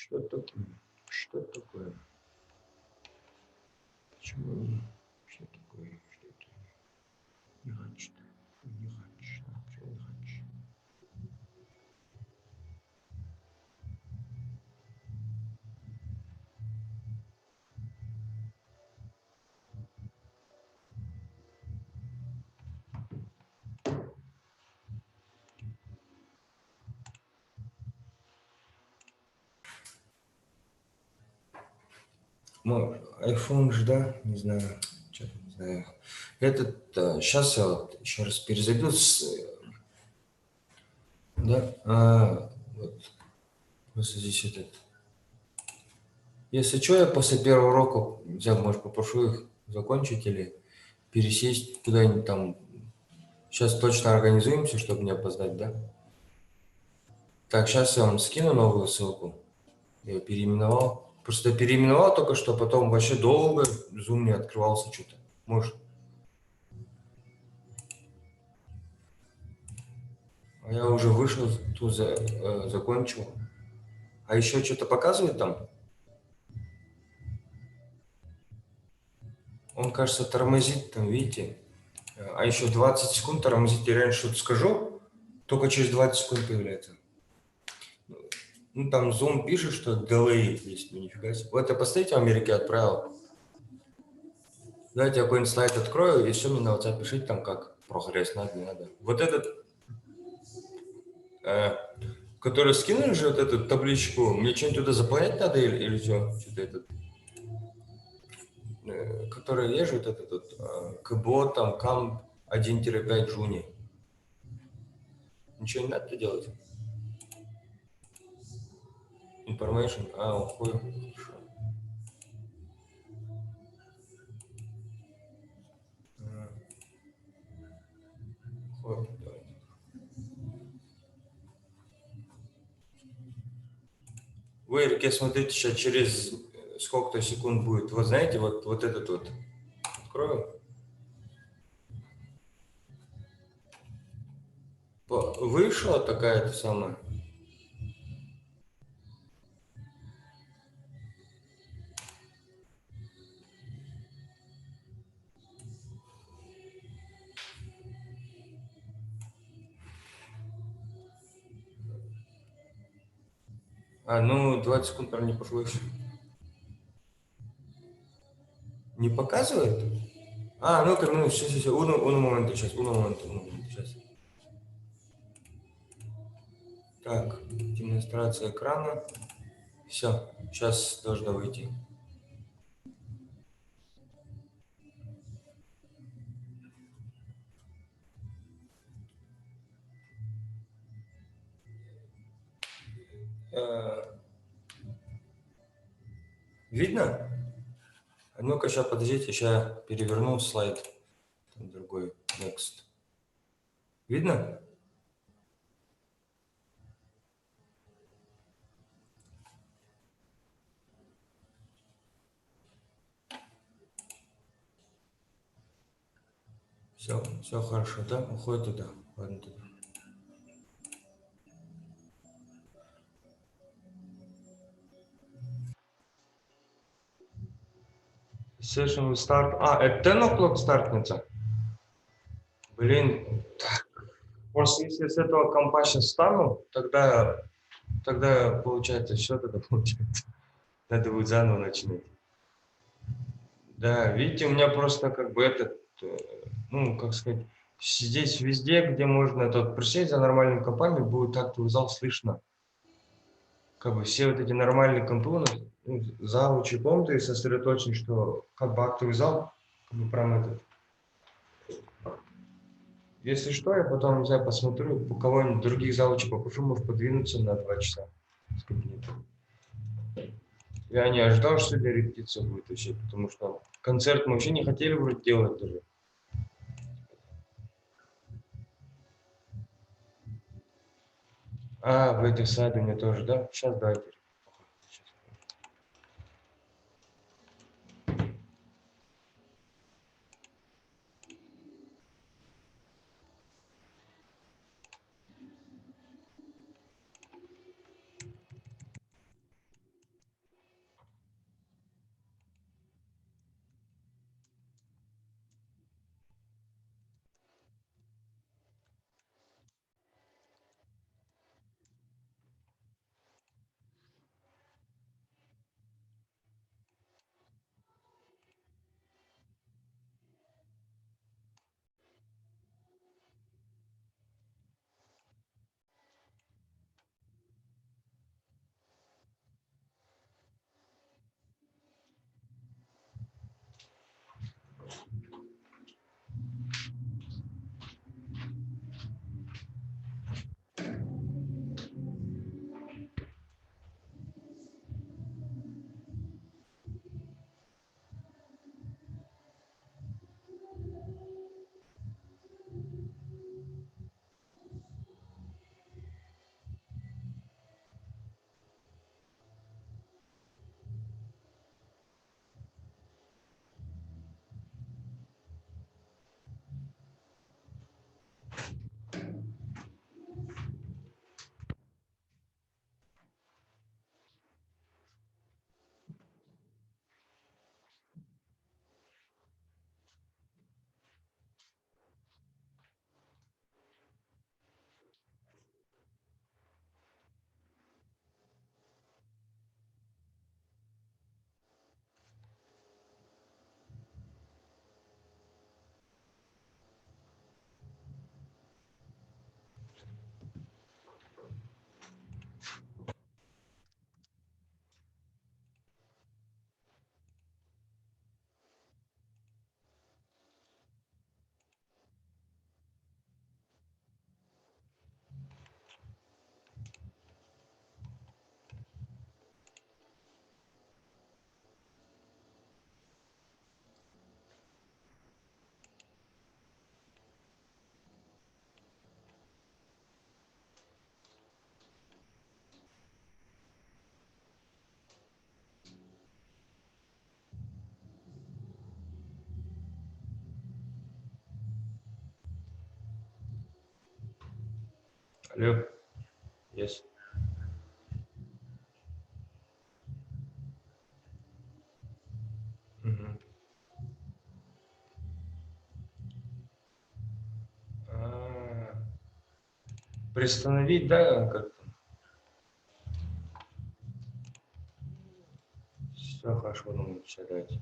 Что такое? Что такое? Почему не? Что такое? Что это? Не хочет. Не хочет. Что не хочет? Мой iPhone же, да? Не знаю. Что-то не знаю. Этот, сейчас я вот еще раз перезайду да? Вот. Просто здесь этот. Если что, я после первого урока, я, может, попрошу их закончить или пересесть куда-нибудь там. Сейчас точно организуемся, чтобы не опоздать, да? Так, сейчас я вам скину новую ссылку. Я ее переименовал. Просто переименовал только что, потом вообще долго Zoom не открывался что-то. Может. А я уже вышел, тут закончил. А еще что-то показывает там? Он, кажется, тормозит там, видите? А еще 20 секунд тормозит, я реально что-то скажу, только через 20 секунд появляется. Ну, там Zoom пишет, что delay есть, ну, нифига себе. Вот я поставите в Америке отправил. Давайте я какой-нибудь слайд открою, и все мне на WhatsApp пишите там как прогресс, надо, не надо. Вот этот, который скинули же, вот эту табличку, мне что-нибудь туда заполнять надо или что? Что-то этот, который есть же вот этот вот, КБО, там, КАМ 1-5 жуни. Ничего не надо делать? Information, уходит, хорошо. Уходит, давайте. Вы, Эрике, смотрите, сейчас через сколько-то секунд будет. Вот знаете, вот этот вот. Открою. Вышла такая-то самая. Ну, 20 секунд, наверное, не пошло еще. Не показывает? Ну-ка, ну, сейчас, уну момент, сейчас, уну момент, сейчас. Так, демонстрация экрана. Все, сейчас должно выйти. Видно? Ну-ка, сейчас, подождите, сейчас переверну слайд. Там другой, next. Видно? Все хорошо, да? Уходит туда. Ладно, туда. Session will start. Это 10 o'clock стартница. Блин, просто если с этого компа сейчас встану, тогда получается, все тогда получается. Надо будет заново начинать. Да, видите, у меня просто как бы этот, ну, как сказать, здесь везде, где можно тут присесть за нормальными компами, будет актовый зал слышно. Как бы все вот эти нормальные компы, ну, завучи комнаты сосредоточены, что как бы актовый зал, как бы прям этот. Если что, я потом, не знаю, посмотрю, у кого-нибудь других завучей попрошу, может, подвинуться на 2 часа с кабинета. Я не ожидал, что сегодня репетиция будет вообще, потому что концерт мы вообще не хотели вроде делать даже. В этой саде мне тоже, да? Сейчас давайте. Алло, yes. Мгм. А, Приостановить, да, как все хорошо, ну, читать.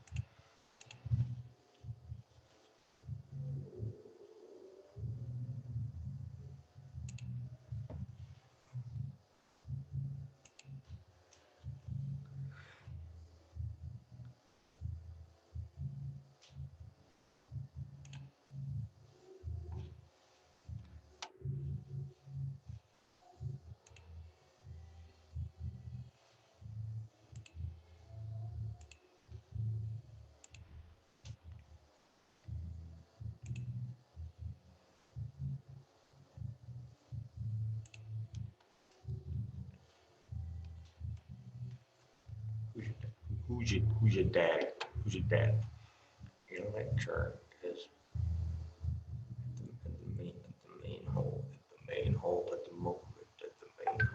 Who's your dad? Who's your dad? Your lecture is at the main hole, at the moment, at the moment.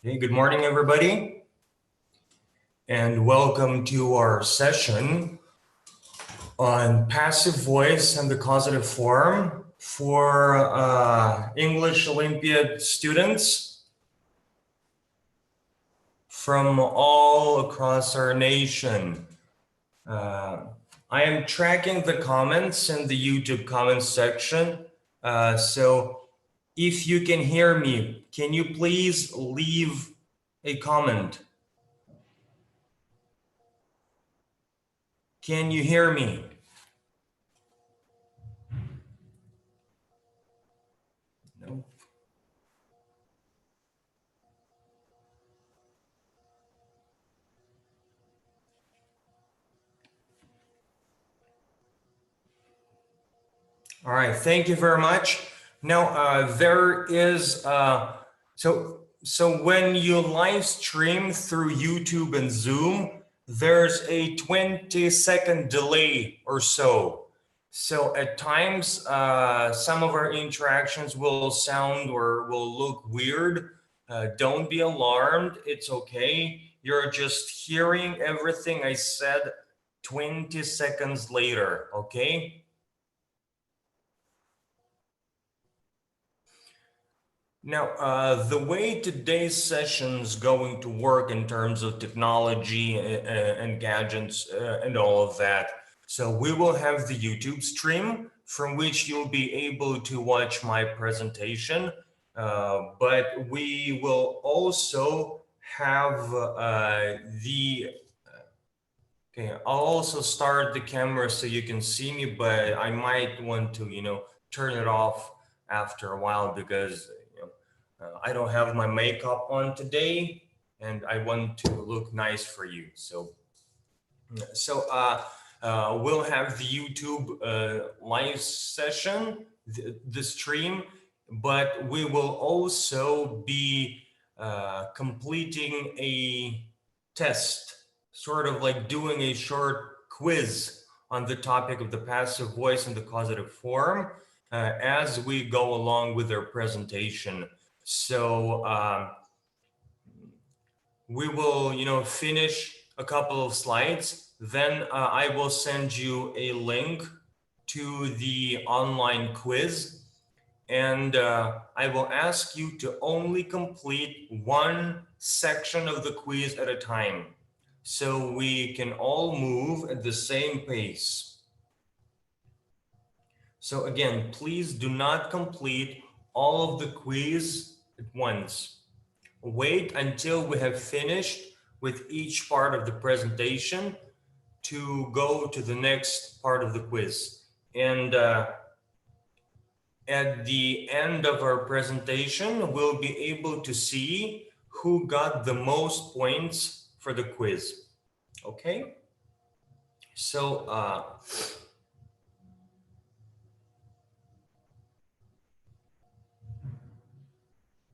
Hey, good morning, everybody, and welcome to our session on passive voice and the causative form for English Olympiad students from all across our nation. I am tracking the comments in the YouTube comments section. So if you can hear me, can you please leave a comment? Can you hear me? No. All right, thank you very much. Now, there is, so when you live stream through YouTube and Zoom, there's a 20-second delay or so. So at times, some of our interactions will sound or will look weird. Don't be alarmed, it's okay. You're just hearing everything I said 20 seconds later, okay? Now, the way today's session is going to work in terms of technology and gadgets and all of that. So we will have the YouTube stream from which you'll be able to watch my presentation, but we will also have okay, I'll also start the camera so you can see me, but I might want to, turn it off after a while because I don't have my makeup on today and I want to look nice for you. So we'll have the YouTube live session, the stream, but we will also be completing a test, sort of like doing a short quiz on the topic of the passive voice and the causative form as we go along with our presentation. So we will, finish a couple of slides. Then I will send you a link to the online quiz. And I will ask you to only complete one section of the quiz at a time, so we can all move at the same pace. So again, please do not complete all of the quiz at once. Wait until we have finished with each part of the presentation to go to the next part of the quiz. And at the end of our presentation, we'll be able to see who got the most points for the quiz. Okay? So,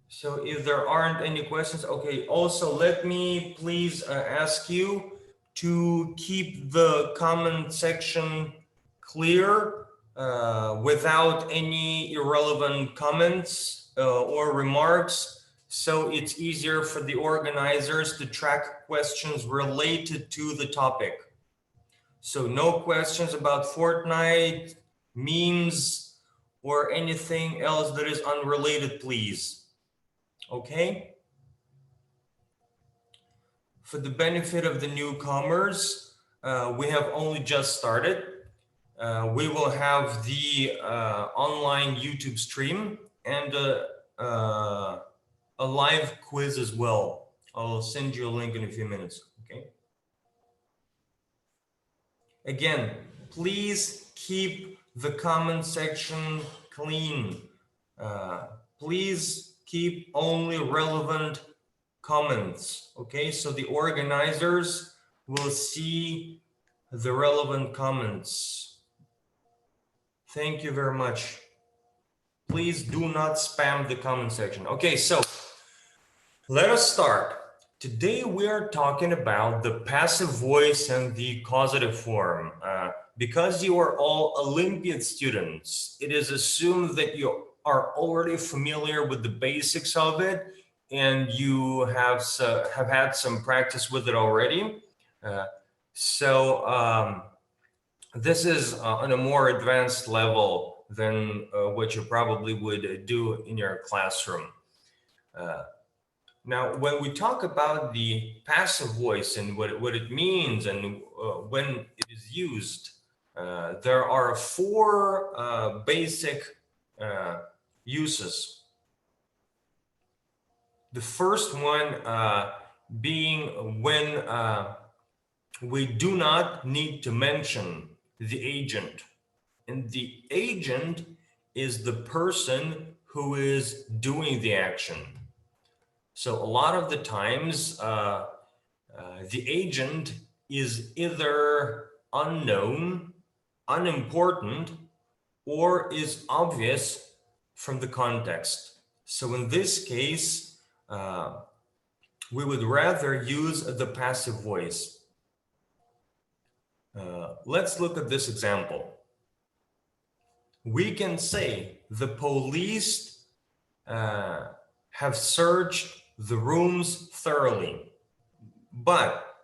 so if there aren't any questions, okay, also let me please ask you to keep the comment section clear without any irrelevant comments or remarks, so it's easier for the organizers to track questions related to the topic. So no questions about Fortnite, memes, or anything else that is unrelated, please. Okay? For the benefit of the newcomers, we have only just started. We will have the online YouTube stream and a live quiz as well. I'll send you a link in a few minutes, okay? Again, please keep the comment section clean. Please keep only relevant comments, okay? So the organizers will see the relevant comments. Thank you very much. Please do not spam the comment section. Okay, so let us start. Today we are talking about the passive voice and the causative form. Because you are all Olympiad students, it is assumed that you are already familiar with the basics of it, and you have had some practice with it already. So this is on a more advanced level than what you probably would do in your classroom. Now, when we talk about the passive voice and what it means and when it is used, there are four basic uses. The first one being when we do not need to mention the agent. And the agent is the person who is doing the action. So a lot of the times, the agent is either unknown, unimportant, or is obvious from the context. So in this case, we would rather use the passive voice. Let's look at this example. We can say the police have searched the rooms thoroughly. But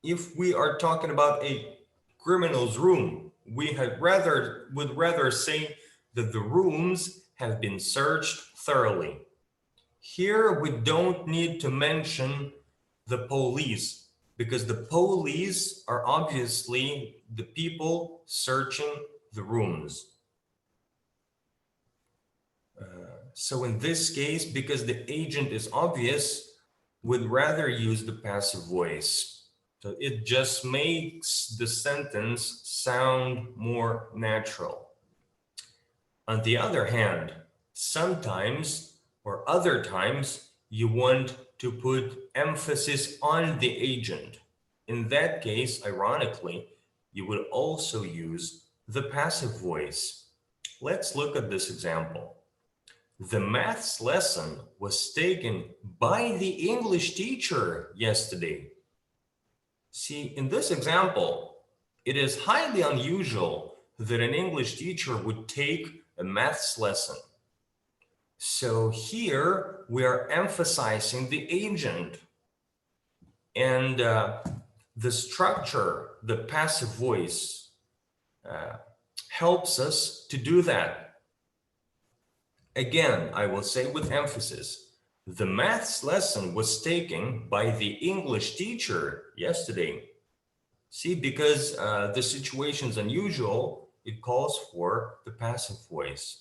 if we are talking about a criminal's room, we would rather say that the rooms have been searched thoroughly. Here we don't need to mention the police because the police are obviously the people searching the rooms. So in this case, because the agent is obvious, we'd rather use the passive voice. So it just makes the sentence sound more natural. On the other hand, sometimes or other times, you want to put emphasis on the agent. In that case, ironically, you would also use the passive voice. Let's look at this example. The maths lesson was taken by the English teacher yesterday. See, in this example, it is highly unusual that an English teacher would take a maths lesson. So here we are emphasizing the agent, and the structure, the passive voice, helps us to do that. Again, I will say with emphasis, the maths lesson was taken by the English teacher yesterday. See, because the situation is unusual, it calls for the passive voice.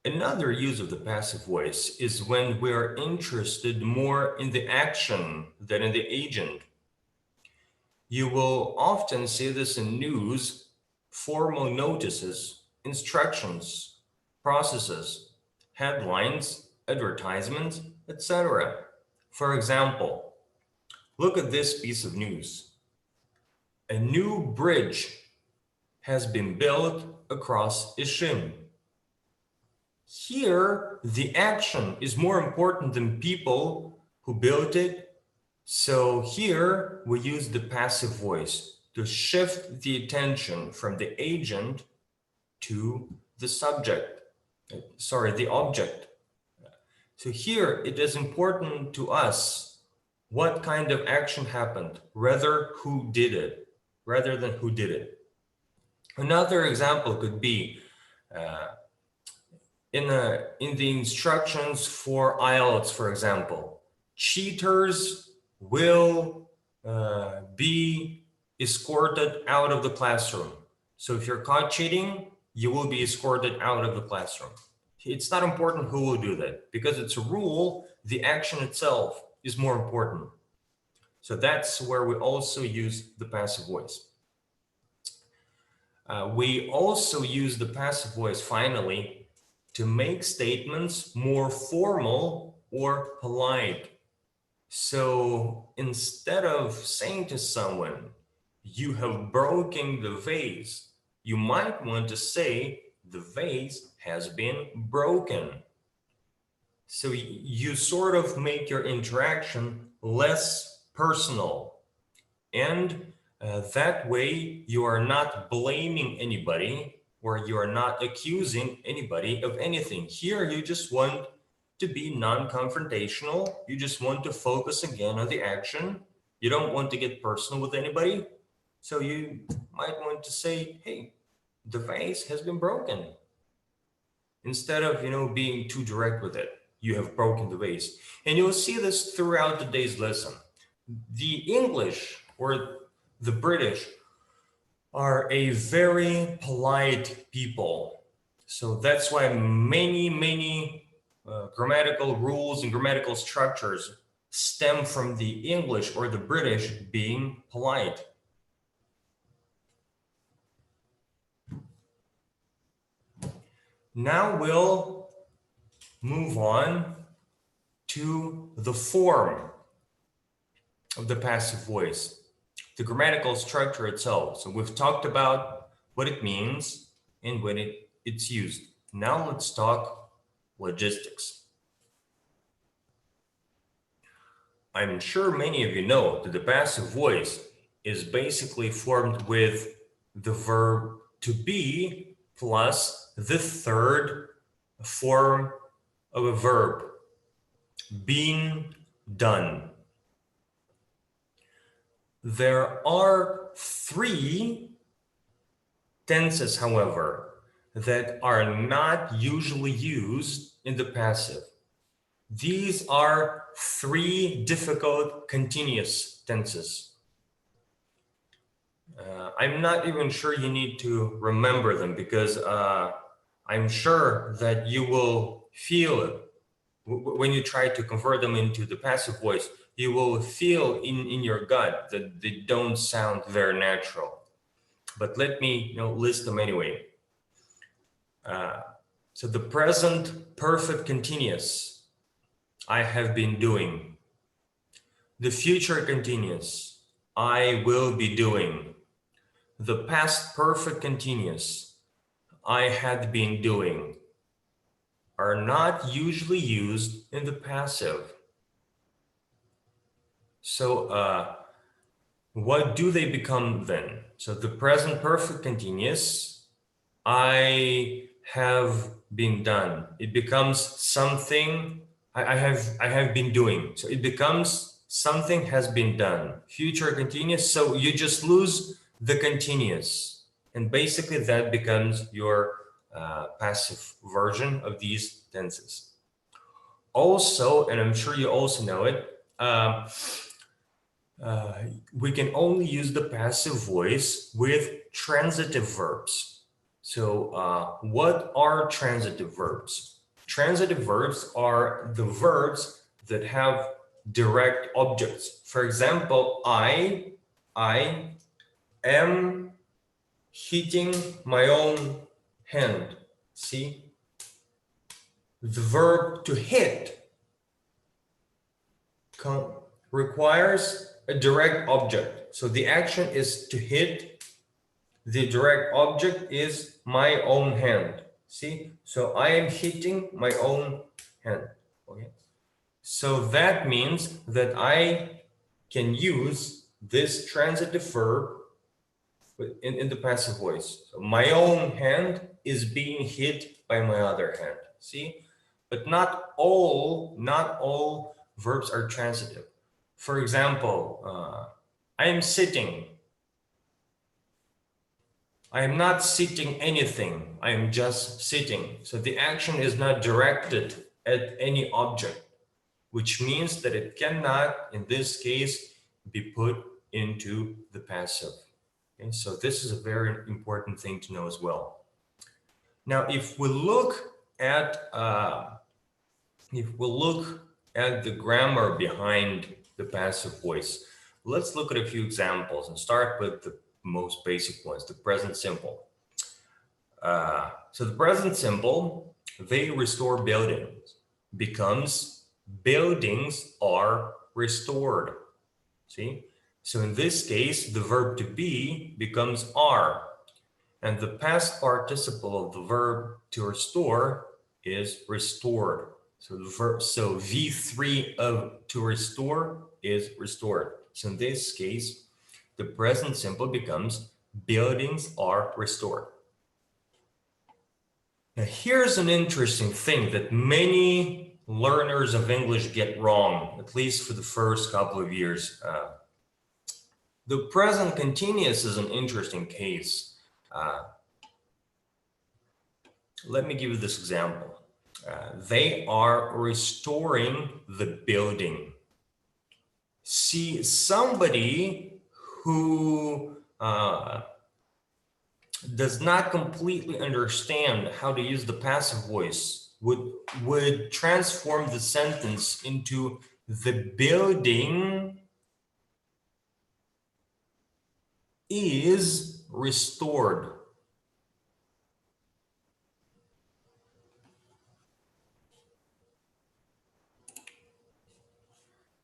Another use of the passive voice is when we're interested more in the action than in the agent. You will often see this in news, formal notices, instructions, processes, headlines, advertisements, etc. For example, look at this piece of news. A new bridge has been built across Ishim. Here, the action is more important than people who built it. So here we use the passive voice to shift the attention from the agent to the subject. The object. So here it is important to us what kind of action happened, rather than who did it. Another example could be in the instructions for IELTS, for example, cheaters will be escorted out of the classroom. So if you're caught cheating, you will be escorted out of the classroom. It's not important who will do that because it's a rule. The action itself is more important. So that's where we also use the passive voice. We also use the passive voice, finally, to make statements more formal or polite. So instead of saying to someone, "You have broken the vase," you might want to say, "The vase has been broken." So you sort of make your interaction less personal. And that way you are not blaming anybody or you are not accusing anybody of anything. Here you just want to be non-confrontational. You just want to focus again on the action. You don't want to get personal with anybody. So you might want to say, hey, the vase has been broken. Instead of, being too direct with it, you have broken the vase. And you'll see this throughout today's lesson. The English or the British are a very polite people. So that's why many grammatical rules and grammatical structures stem from the English or the British being polite. Now we'll move on to the form of the passive voice, the grammatical structure itself. So we've talked about what it means and when it's used. Now let's talk logistics. I'm sure many of you know that the passive voice is basically formed with the verb to be plus the third form of a verb, being done. There are 3 tenses, however, that are not usually used in the passive. These are 3 difficult continuous tenses. I'm not even sure you need to remember them because I'm sure that you will feel it when you try to convert them into the passive voice. You will feel in your gut that they don't sound very natural. But let me list them anyway. So the present perfect continuous, I have been doing. The future continuous, I will be doing. The past perfect continuous, I had been doing, are not usually used in the passive. So what do they become then? So the present perfect continuous, I have been done. It becomes something I have been doing. So it becomes something has been done. Future continuous, so you just lose the continuous. And basically that becomes your passive version of these tenses. Also, and I'm sure you also know it, we can only use the passive voice with transitive verbs. So what are transitive verbs? Transitive verbs are the verbs that have direct objects. For example, I am hitting my own hand. See? The verb to hit requires a direct object. So the action is to hit. The direct object is my own hand. See? So I am hitting my own hand. Okay. So that means that I can use this transitive verb in the passive voice. So my own hand is being hit by my other hand. See? But not all verbs are transitive. For example, I am sitting. I am not sitting anything. I am just sitting. So the action is not directed at any object, which means that it cannot, in this case, be put into the passive. Okay, so this is a very important thing to know as well. Now, if we look at the grammar behind the passive voice, let's look at a few examples and start with the most basic ones, the present simple. So the present simple, they restore buildings, becomes buildings are restored. See? So in this case, the verb to be becomes are, and the past participle of the verb to restore is restored. So the verb, so V3 of to restore is restored. So in this case, the present simple becomes buildings are restored. Now here's an interesting thing that many learners of English get wrong, at least for the first couple of years. The present continuous is an interesting case. Let me give you this example. They are restoring the building. See, somebody who does not completely understand how to use the passive voice would transform the sentence into the building is restored.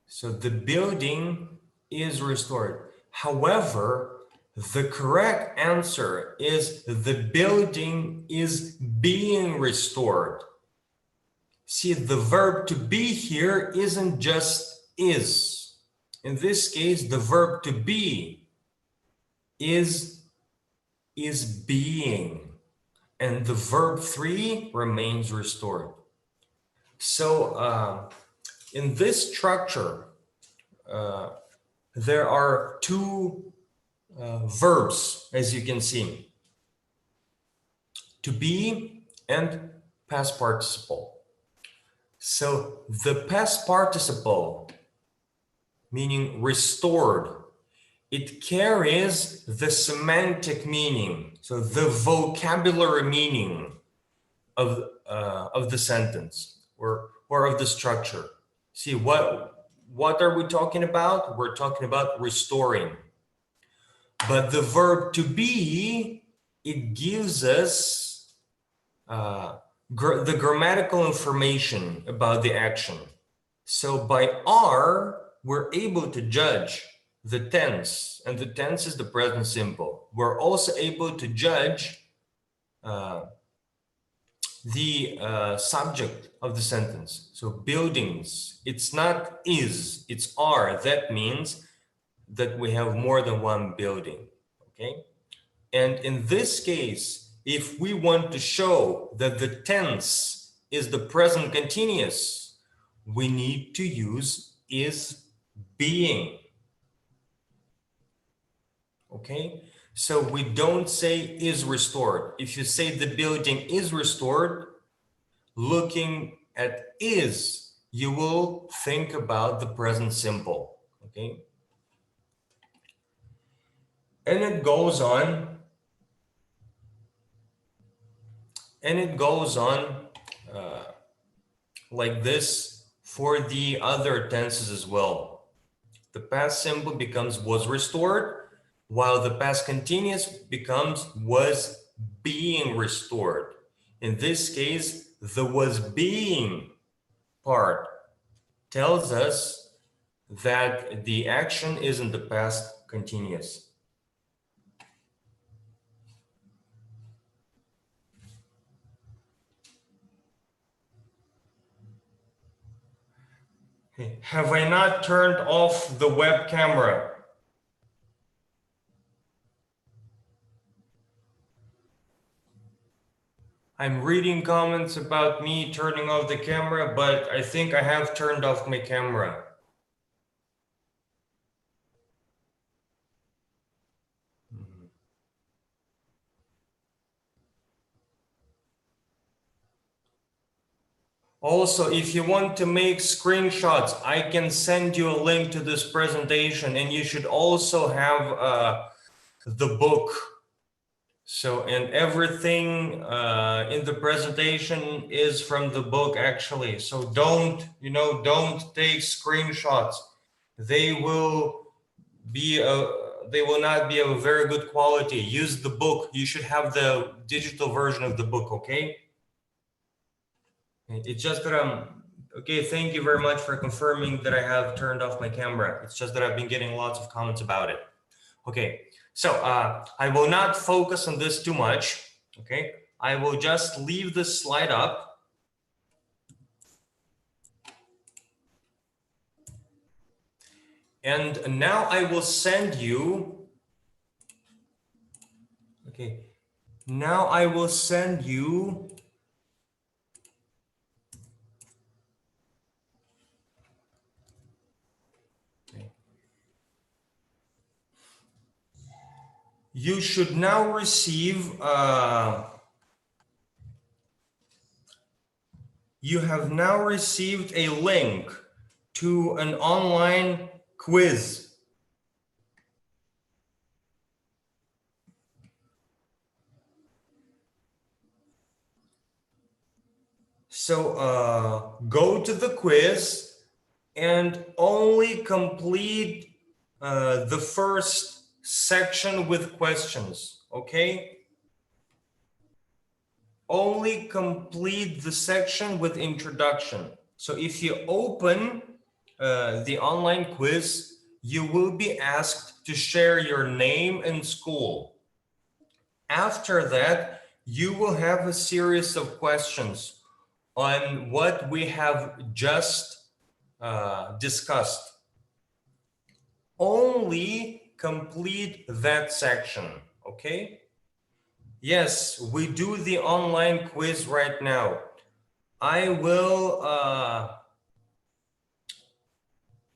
So the building is restored. However, the correct answer is the building is being restored. See, the verb to be here isn't just is. In this case, the verb to be is being, and the verb 3 remains restored. So in this structure, there are two verbs, as you can see, to be and past participle. So the past participle, meaning restored, it carries the semantic meaning, so the vocabulary meaning of the sentence or of the structure. See, what are we talking about? We're talking about restoring. But the verb to be, it gives us the grammatical information about the action. So by R, we're able to judge the tense, and the tense is the present simple. We're also able to judge the subject of the sentence. So buildings, it's not is, it's are. That means that we have more than one building, okay? And in this case, if we want to show that the tense is the present continuous, we need to use is being, okay? So we don't say is restored. If you say the building is restored, looking at is, you will think about the present simple, okay? And it goes on, like this for the other tenses as well. The past simple becomes was restored, while the past continuous becomes was being restored. In this case, the was being part tells us that the action is in the past continuous. Have I not turned off the web camera? I'm reading comments about me turning off the camera, but I think I have turned off my camera. Also, if you want to make screenshots, I can send you a link to this presentation, and you should also have the book. So, and everything in the presentation is from the book actually. So don't take screenshots. They will not be of a very good quality. Use the book. You should have the digital version of the book, okay? It's just that okay, thank you very much for confirming that I have turned off my camera. It's just that I've been getting lots of comments about it. Okay, so I will not focus on this too much, okay? I will just leave this slide up. And now I will send you, okay, now I will send you Okay. You should now receive, you have now received a link to an online quiz. So go to the quiz and only complete the first section with questions, okay? Only complete the section with introduction. So if you open the online quiz, you will be asked to share your name and school. After that, you will have a series of questions on what we have just discussed. Only complete that section, okay? Yes, we do the online quiz right now. I will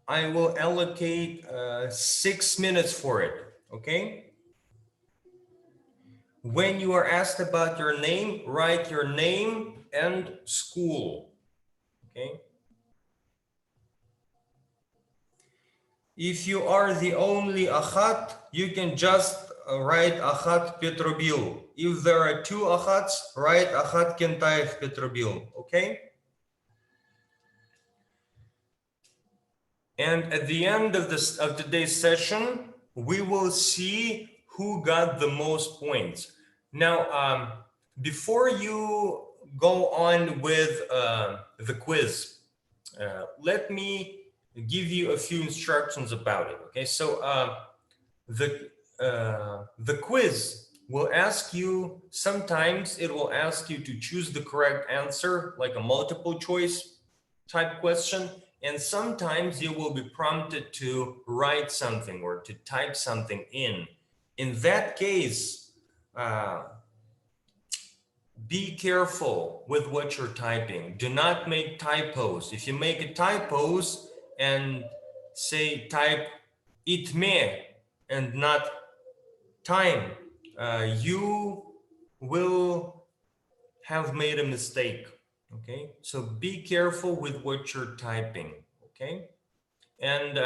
allocate 6 minutes for it, okay? When you are asked about your name, write your name and school, okay? If you are the only Achat, you can just write Achat Petrobil. If there are two Achats, write Achat Kentaev Petrobil, okay? And at the end of today's session, we will see who got the most points. Now, before you go on with the quiz, let me give you a few instructions about it. Okay, so the quiz will ask you, sometimes it will ask you to choose the correct answer, like a multiple choice type question. And sometimes you will be prompted to write something or to type something in. In that case, be careful with what you're typing. Do not make typos. If you make a typos and say type itme and not time, you will have made a mistake. Okay, so be careful with what you're typing. Okay, and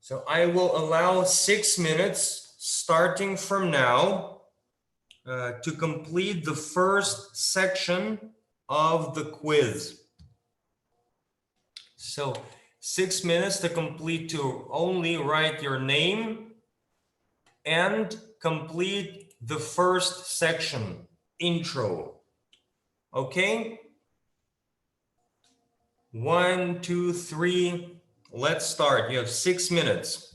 so I will allow 6 minutes starting from now to complete the first section of the quiz. So 6 minutes to complete, to only write your name and complete the first section, intro. Okay? 1, 2, 3. Let's start. You have 6 minutes.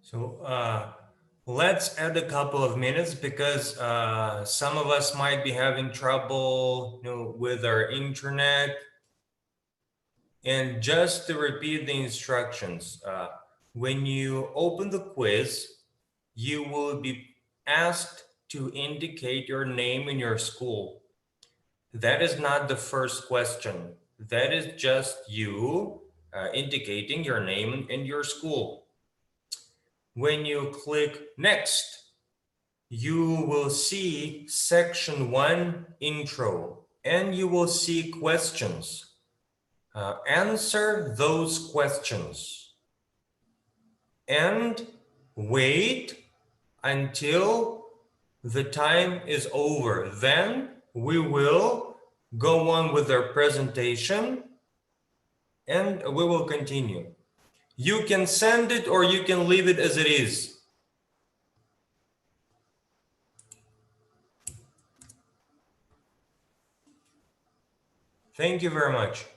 So let's add a couple of minutes because some of us might be having trouble, with our internet. And just to repeat the instructions, when you open the quiz, you will be asked to indicate your name and your school. That is not the first question. That is just you indicating your name and your school. When you click next, you will see section 1 intro and you will see questions. Answer those questions and wait until the time is over. Then we will go on with our presentation and we will continue. You can send it or you can leave it as it is. Thank you very much.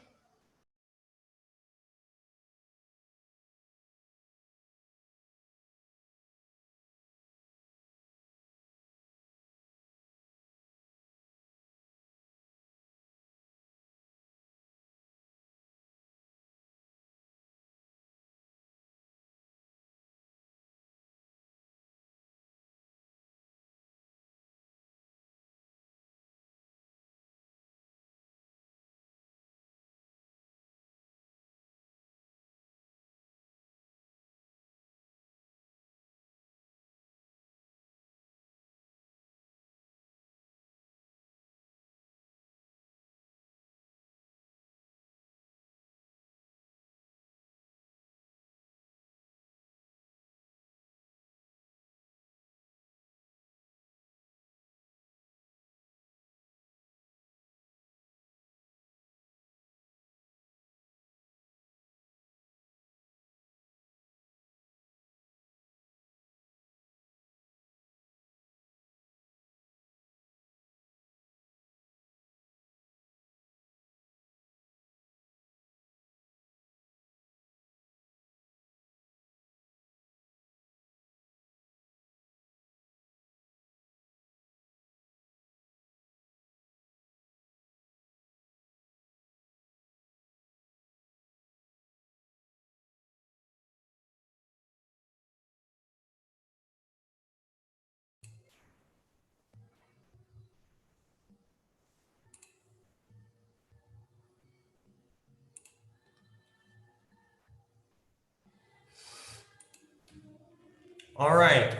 All right.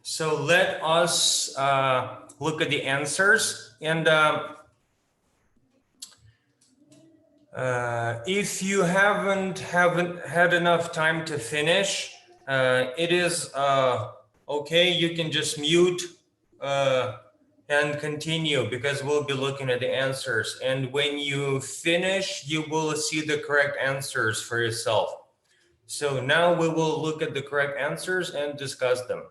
So let us look at the answers. And if you haven't had enough time to finish, it is okay. You can just mute and continue because we'll be looking at the answers. And when you finish, you will see the correct answers for yourself. So now we will look at the correct answers and discuss them.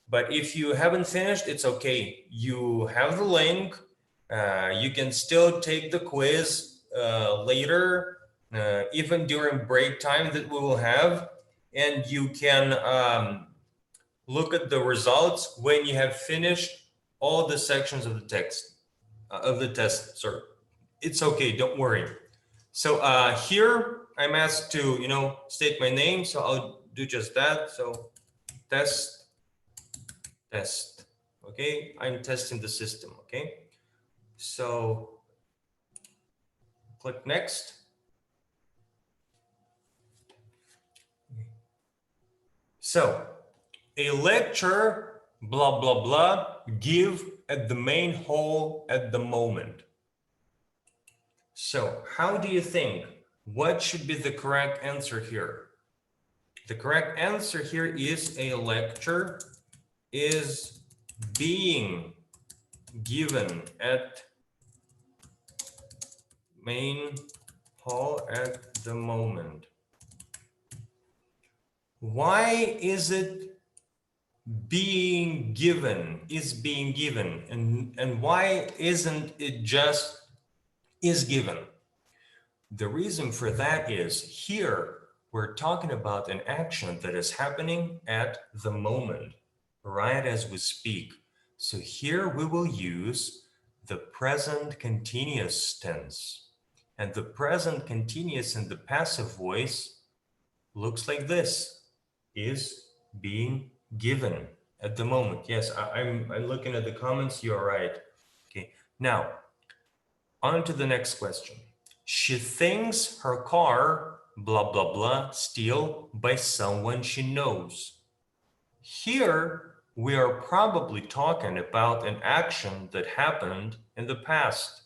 But if you haven't finished, it's okay. You have the link. You can still take the quiz later, even during break time that we will have. And you can look at the results when you have finished all the sections of the text, of the test, sorry. It's okay, don't worry. So here I'm asked to, state my name. So I'll do just that. So test. Okay, I'm testing the system. Okay, so click next. So a lecture, blah blah blah, give at the main hall at the moment. So how do you think, what should be the correct answer here? The correct answer here is a lecture is being given at main hall at the moment. Why is it being given, is being given, and why isn't it just is given? The reason for that is here we're talking about an action that is happening at the moment, right as we speak. So here we will use the present continuous tense. And the present continuous in the passive voice looks like this, is being given at the moment. Yes, I'm looking at the comments, you're right. Okay, now on to the next question. She thinks her car, blah, blah, blah, steal by someone she knows. Here, we are probably talking about an action that happened in the past.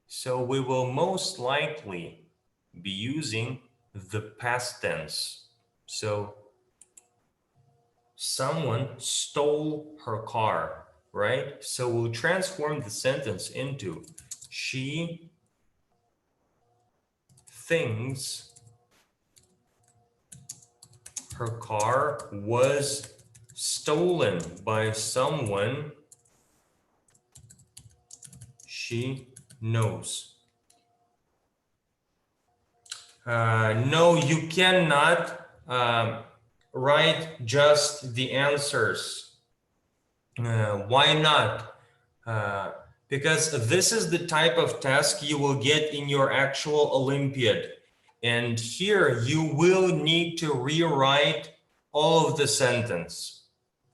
So we will most likely be using the past tense. So someone stole her car, right? So we'll transform the sentence into she thinks her car was stolen by someone she knows. No, you cannot write just the answers. Why not? Because this is the type of task you will get in your actual Olympiad. And here you will need to rewrite all of the sentence.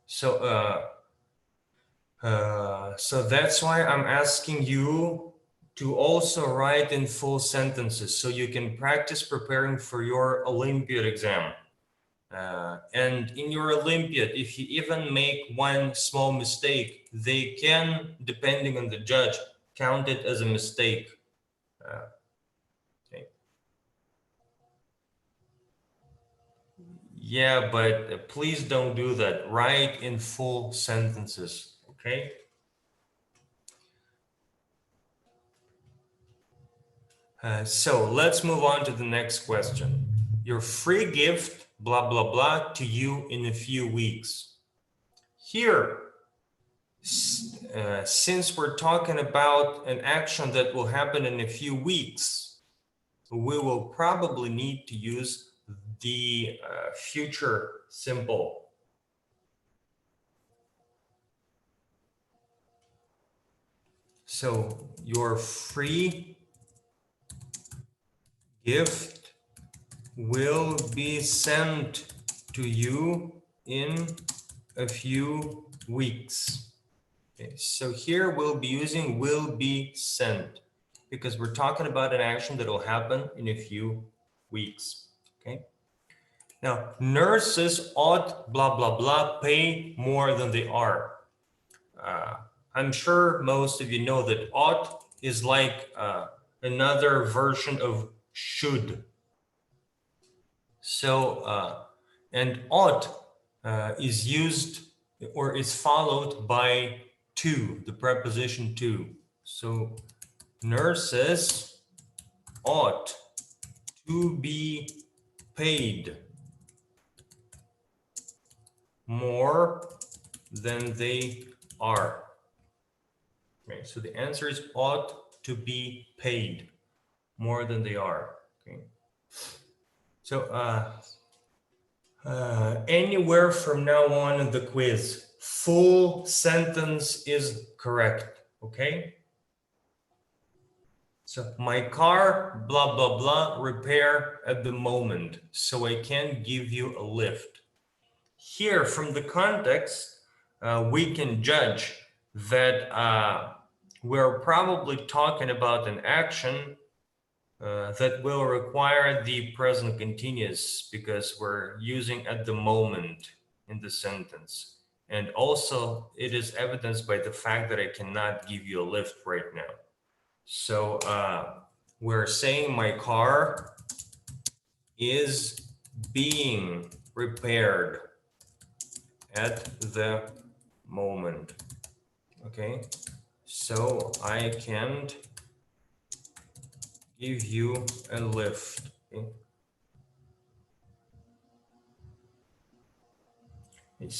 So, so that's why I'm asking you to also write in full sentences so you can practice preparing for your Olympiad exam. And in your Olympiad, if you even make one small mistake, they can, depending on the judge, count it as a mistake. Okay. Yeah, but please don't do that. Write in full sentences, okay? So let's move on to the next question. Your free gift, blah, blah, blah, to you in a few weeks. Here, since we're talking about an action that will happen in a few weeks, we will probably need to use the future simple. So your free gift will be sent to you in a few weeks. Okay, so here we'll be using will be sent because we're talking about an action that will happen in a few weeks. Okay. Now, nurses ought blah, blah, blah pay more than they are. I'm sure most of you know that ought is like another version of should. So, and ought is used or is followed by to, the preposition to. So nurses ought to be paid more than they are. Okay, so the answer is ought to be paid more than they are. Okay. So anywhere from now on in the quiz, full sentence is correct, okay? So my car, blah, blah, blah, repair at the moment, so I can give you a lift. Here, from the context, we can judge that we're probably talking about an action that will require the present continuous because we're using at the moment in the sentence. And also it is evidenced by the fact that I cannot give you a lift right now. So we're saying my car is being repaired at the moment. Okay, so I can't give you a lift. Okay.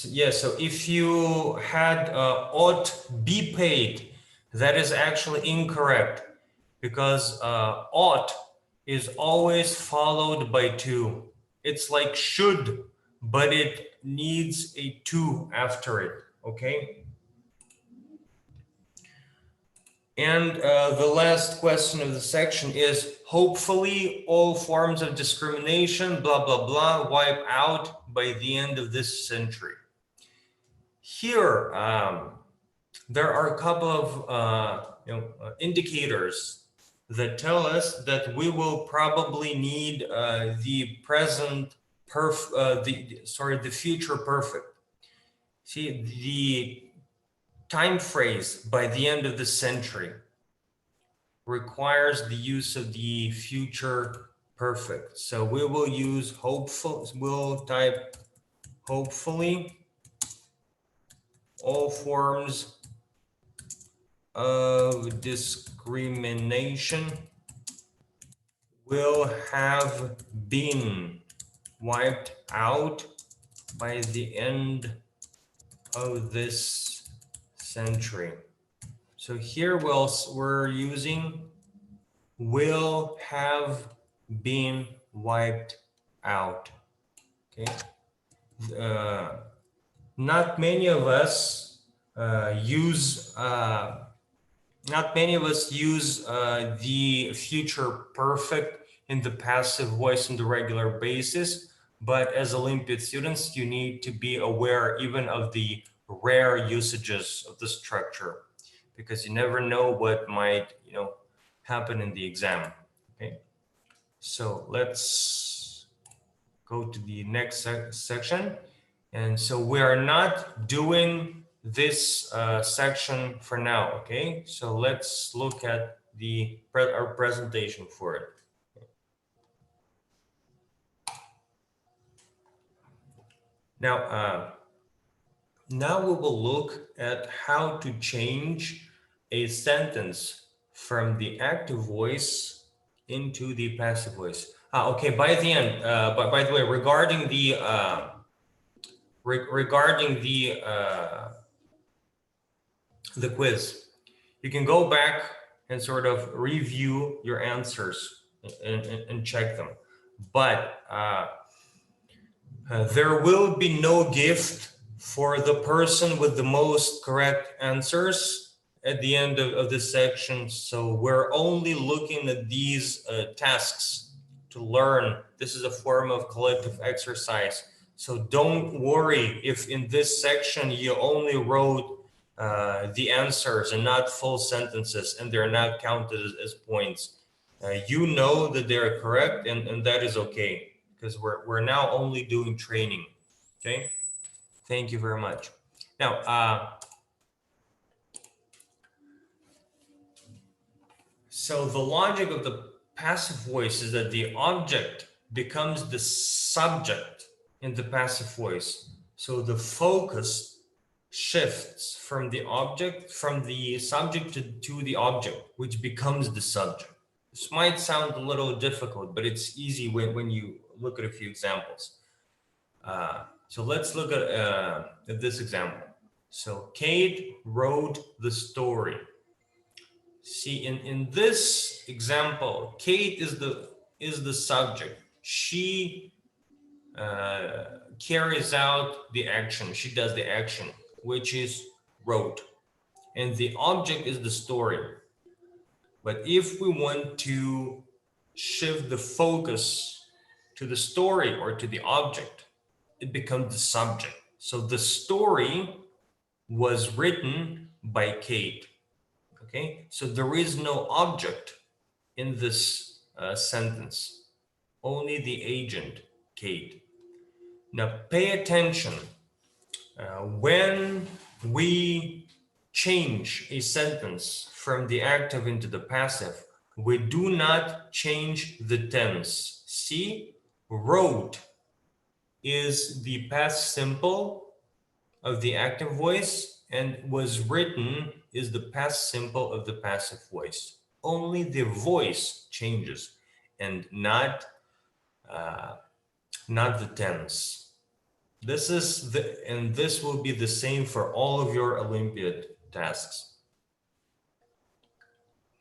Yeah, so if you had ought be paid, that is actually incorrect because ought is always followed by to. It's like should, but it needs a to after it, okay? And the last question of the section is, hopefully all forms of discrimination, blah, blah, blah, wipe out by the end of this century. Here, there are a couple of indicators that tell us that we will probably need the future perfect. See, the time phrase by the end of the century requires the use of the future perfect. So we will use hopeful, we'll type hopefully all forms of discrimination will have been wiped out by the end of this century. So here we're using will have been wiped out. Okay. Not many of us use the future perfect in the passive voice on the regular basis, but as Olympiad students, you need to be aware even of the rare usages of the structure, because you never know what might happen in the exam. Okay, so let's go to the next section. And so we are not doing this section for now. Okay, so let's look at our presentation for it. Now we will look at how to change a sentence from the active voice into the passive voice. Okay, by the end, but by the way, regarding the quiz, you can go back and sort of review your answers and check them. But there will be no gift for the person with the most correct answers at the end of this section. So we're only looking at these tasks to learn. This is a form of collective exercise. So don't worry if in this section you only wrote the answers and not full sentences, and they're not counted as points. You know that they're correct, and that is okay, because we're now only doing training. Okay, thank you very much. Now, so the logic of the passive voice is that the object becomes the subject in the passive voice. So the focus shifts from the subject to the object, which becomes the subject. This might sound a little difficult, but it's easy when you look at a few examples. So let's look at this example. So Kate wrote the story. See, in this example, Kate is the subject. She carries out the action. She does the action, which is wrote, and the object is the story. But if we want to shift the focus to the story or to the object, it becomes the subject. So the story was written by Kate. Okay, so there is no object in this sentence, only the agent, Kate. Now pay attention. When we change a sentence from the active into the passive, we do not change the tense. See, wrote is the past simple of the active voice, and was written is the past simple of the passive voice. Only the voice changes, and not the tense. This will be the same for all of your Olympiad tasks.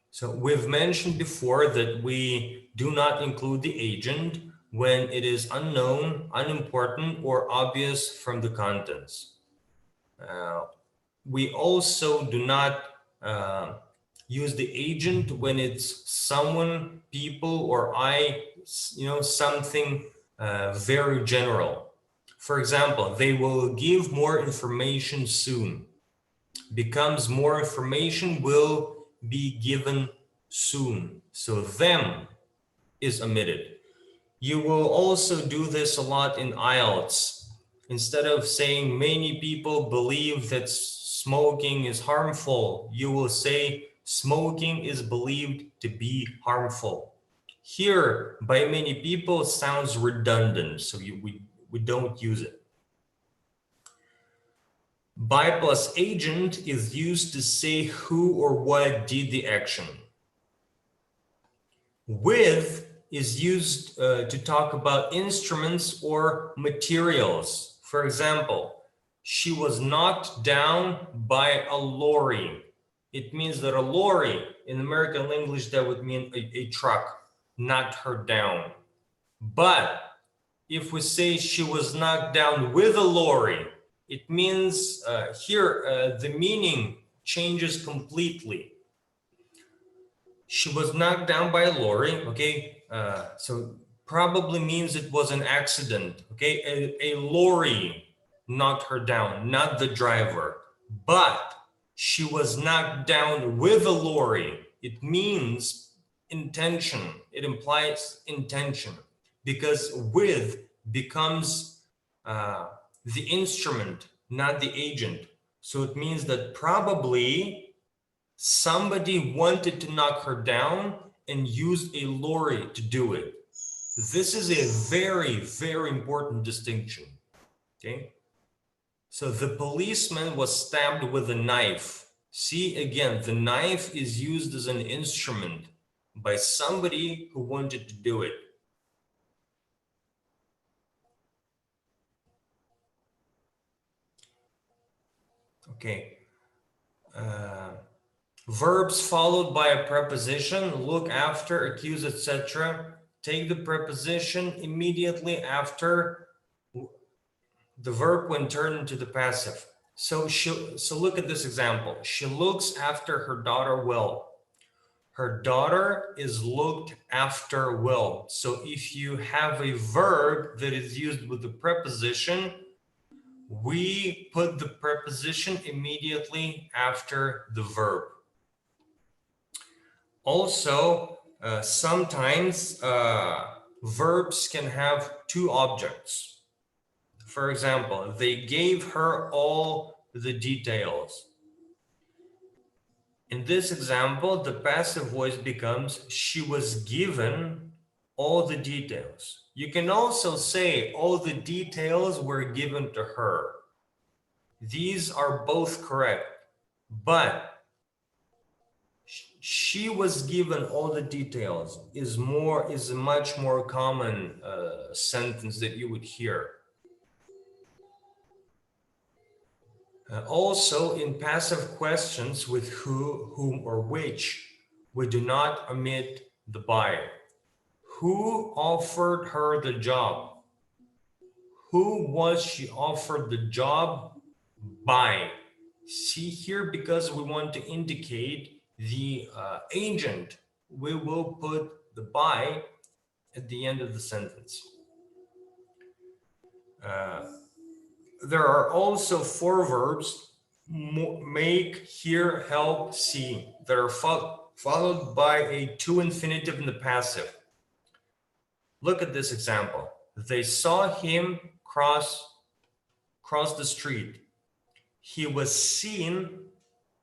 So we've mentioned before that we do not include the agent, when it is unknown, unimportant, or obvious from the contents. We also do not use the agent when it's someone, people, or I, something very general. For example, they will give more information soon. Becomes more information will be given soon. So them is omitted. You will also do this a lot in IELTS. Instead of saying many people believe that smoking is harmful, you will say smoking is believed to be harmful. Here, by many people sounds redundant, so we don't use it. By plus agent is used to say who or what did the action. With is used to talk about instruments or materials. For example, she was knocked down by a lorry. It means that a lorry, in American English, that would mean a truck, knocked her down. But if we say she was knocked down with a lorry, it means here the meaning changes completely. She was knocked down by a lorry, okay? So probably means it was an accident, okay? A lorry knocked her down, not the driver. But she was knocked down with a lorry. It means intention. It implies intention because with becomes the instrument, not the agent. So it means that probably somebody wanted to knock her down and used a lorry to do it. This is a very, very important distinction, okay? So the policeman was stabbed with a knife. See, again, the knife is used as an instrument by somebody who wanted to do it. Okay. Verbs followed by a preposition, look after, accuse, etc. Take the preposition immediately after the verb when turned into the passive. So look at this example. She looks after her daughter well. Her daughter is looked after well. So if you have a verb that is used with the preposition, we put the preposition immediately after the verb. Also, sometimes verbs can have two objects. For example, they gave her all the details. In this example, the passive voice becomes she was given all the details. You can also say all the details were given to her. These are both correct, but she was given all the details is a much more common sentence that you would hear. Also, in passive questions with who, whom, or which, we do not omit the by. Who offered her the job? Who was she offered the job by? See here, because we want to indicate the agent, we will put the by at the end of the sentence. There are also four verbs, make, hear, help, see, that are followed by a to infinitive in the passive. Look at this example. They saw him cross the street. He was seen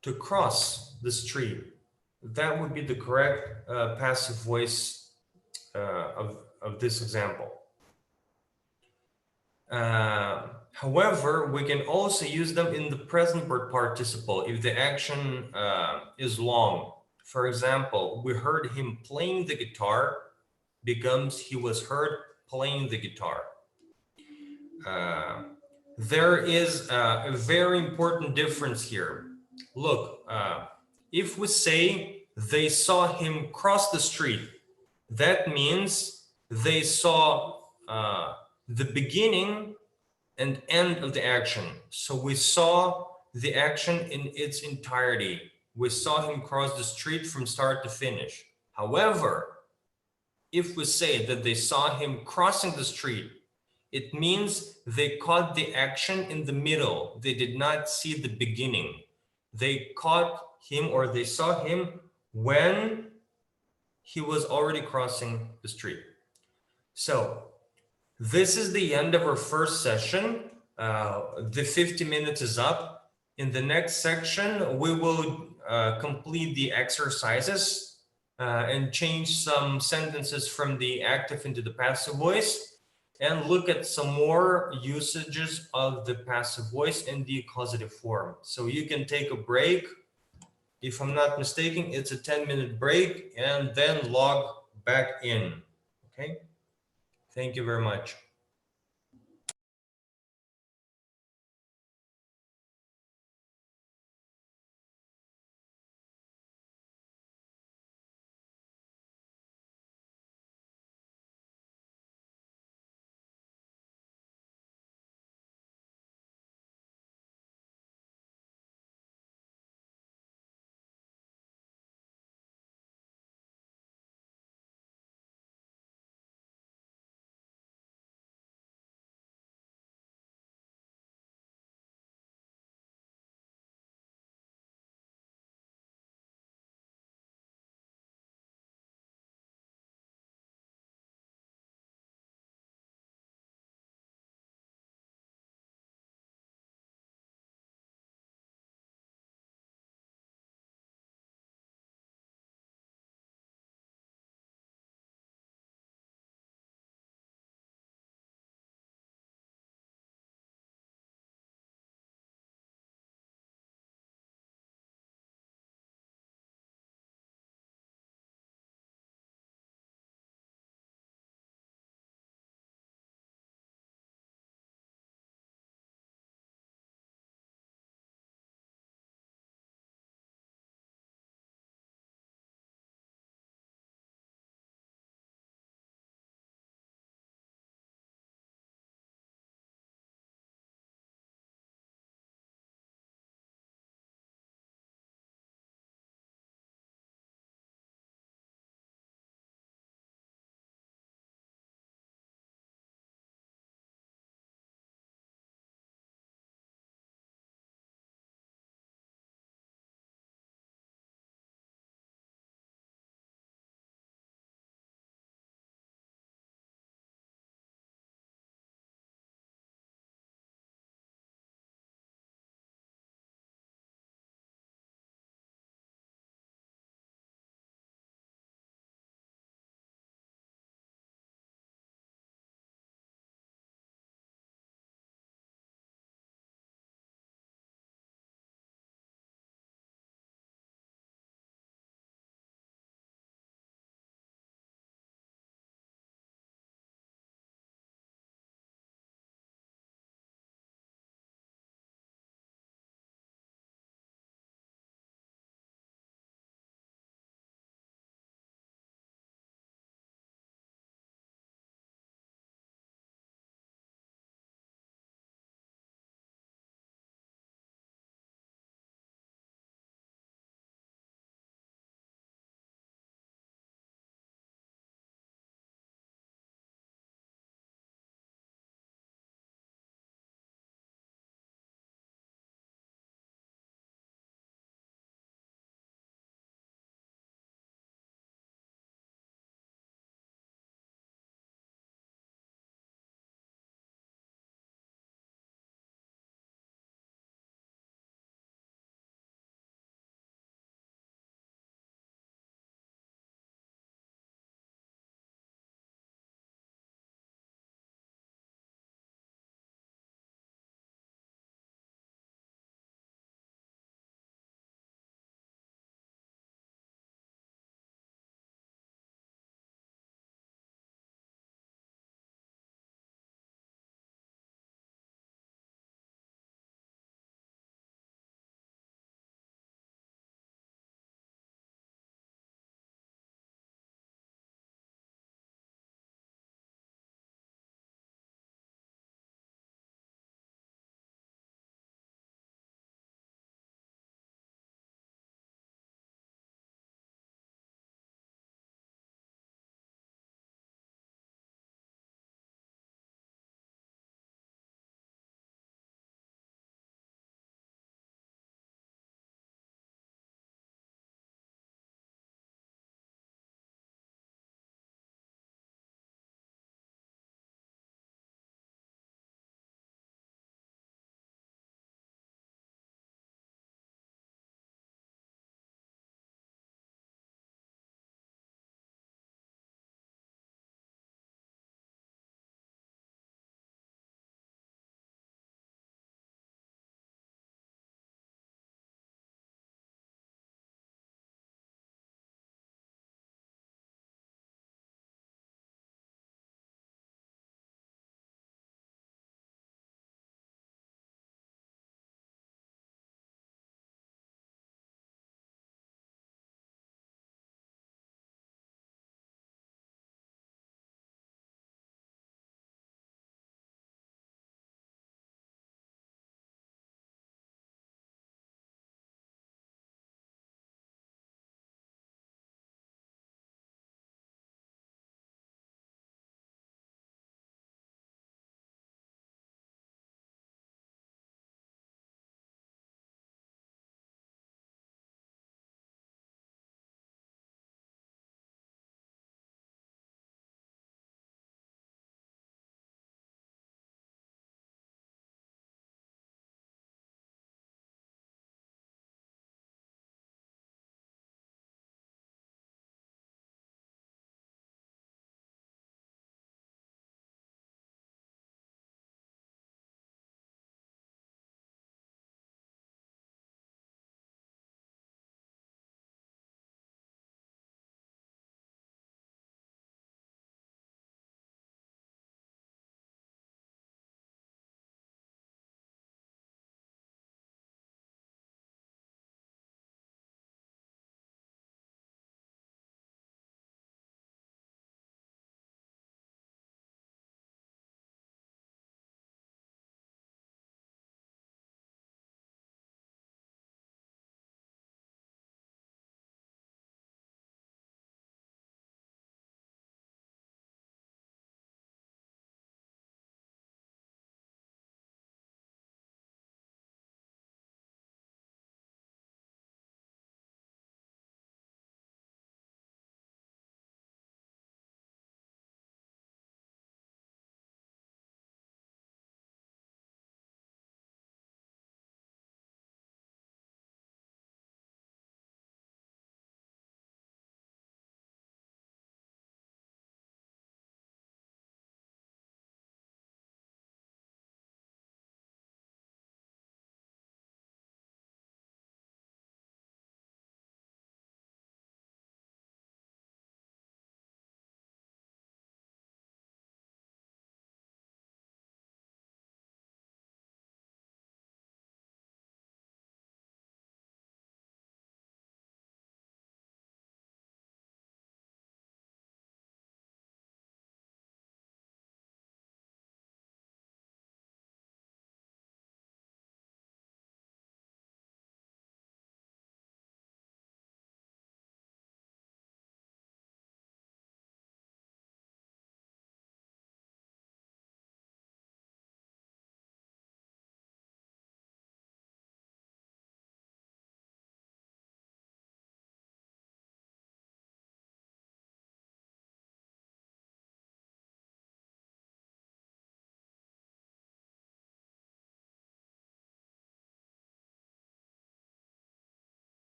to cross the street. That would be the correct passive voice of this example. However, we can also use them in the present participle if the action is long. For example, we heard him playing the guitar becomes he was heard playing the guitar. There is a very important difference here. Look, if we say they saw him cross the street, that means they saw the beginning and end of the action. So we saw the action in its entirety. We saw him cross the street from start to finish. However, if we say that they saw him crossing the street, it means they caught the action in the middle. They did not see the beginning. They caught him, or they saw him when he was already crossing the street. So this is the end of our first session. The 50 minutes is up. In the next section, we will complete the exercises and change some sentences from the active into the passive voice, and look at some more usages of the passive voice in the causative form. So you can take a break. If I'm not mistaken, it's a 10-minute break, and then log back in. Okay? Thank you very much.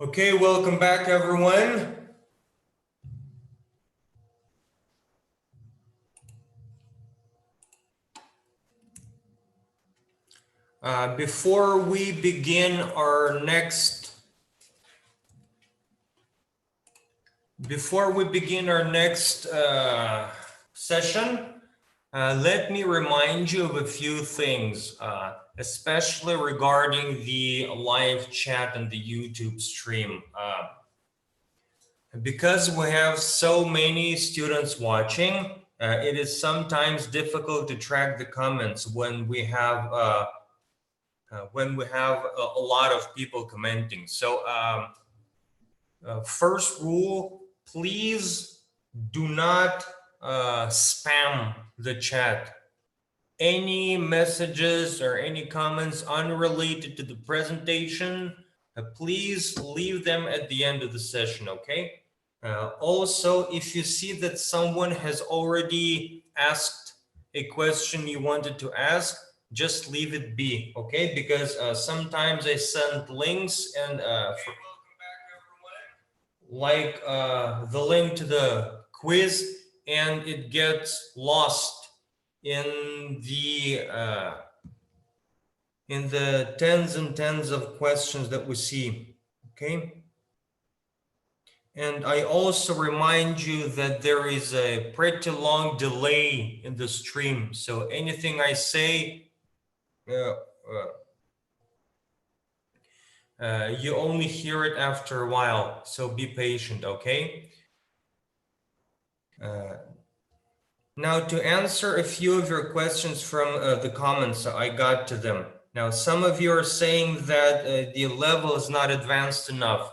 Okay, welcome back, everyone. Before we begin our next session, let me remind you of a few things, especially regarding the live chat and the YouTube stream. Because we have so many students watching, it is sometimes difficult to track the comments when we have a lot of people commenting. So first rule, please do not spam the chat. Any messages or any comments unrelated to the presentation, please leave them at the end of the session, okay? Also, if you see that someone has already asked a question you wanted to ask, just leave it be, okay? Because sometimes I send links and like the link to the quiz, and it gets lost in the tens and tens of questions that we see, okay? And I also remind you that there is a pretty long delay in the stream. So anything I say, you only hear it after a while. So be patient, okay? Now to answer a few of your questions from the comments, I got to them. Now, some of you are saying that the level is not advanced enough.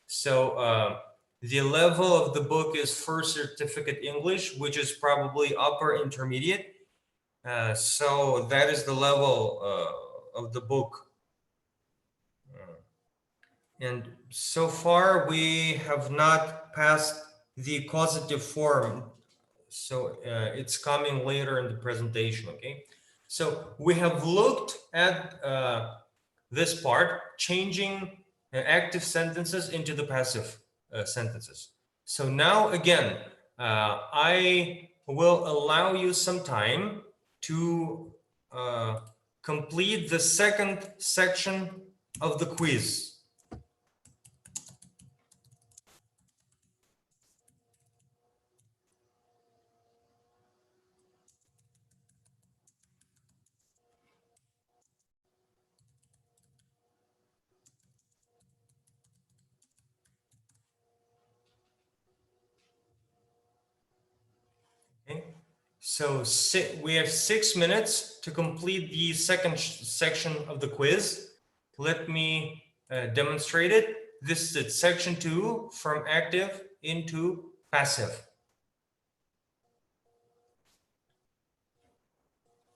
So the level of the book is first certificate English, which is probably upper intermediate. So that is the level of the book. And so far we have not passed the causative form. So it's coming later in the presentation, okay? So we have looked at this part, changing active sentences into the passive sentences. So now again, I will allow you some time to complete the second section of the quiz. Okay. So we have 6 minutes to complete the second section of the quiz. Let me demonstrate it. This is section 2, from active into passive.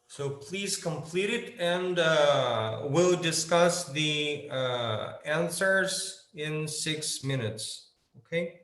So please complete it, and we'll discuss the answers in 6 minutes. Okay.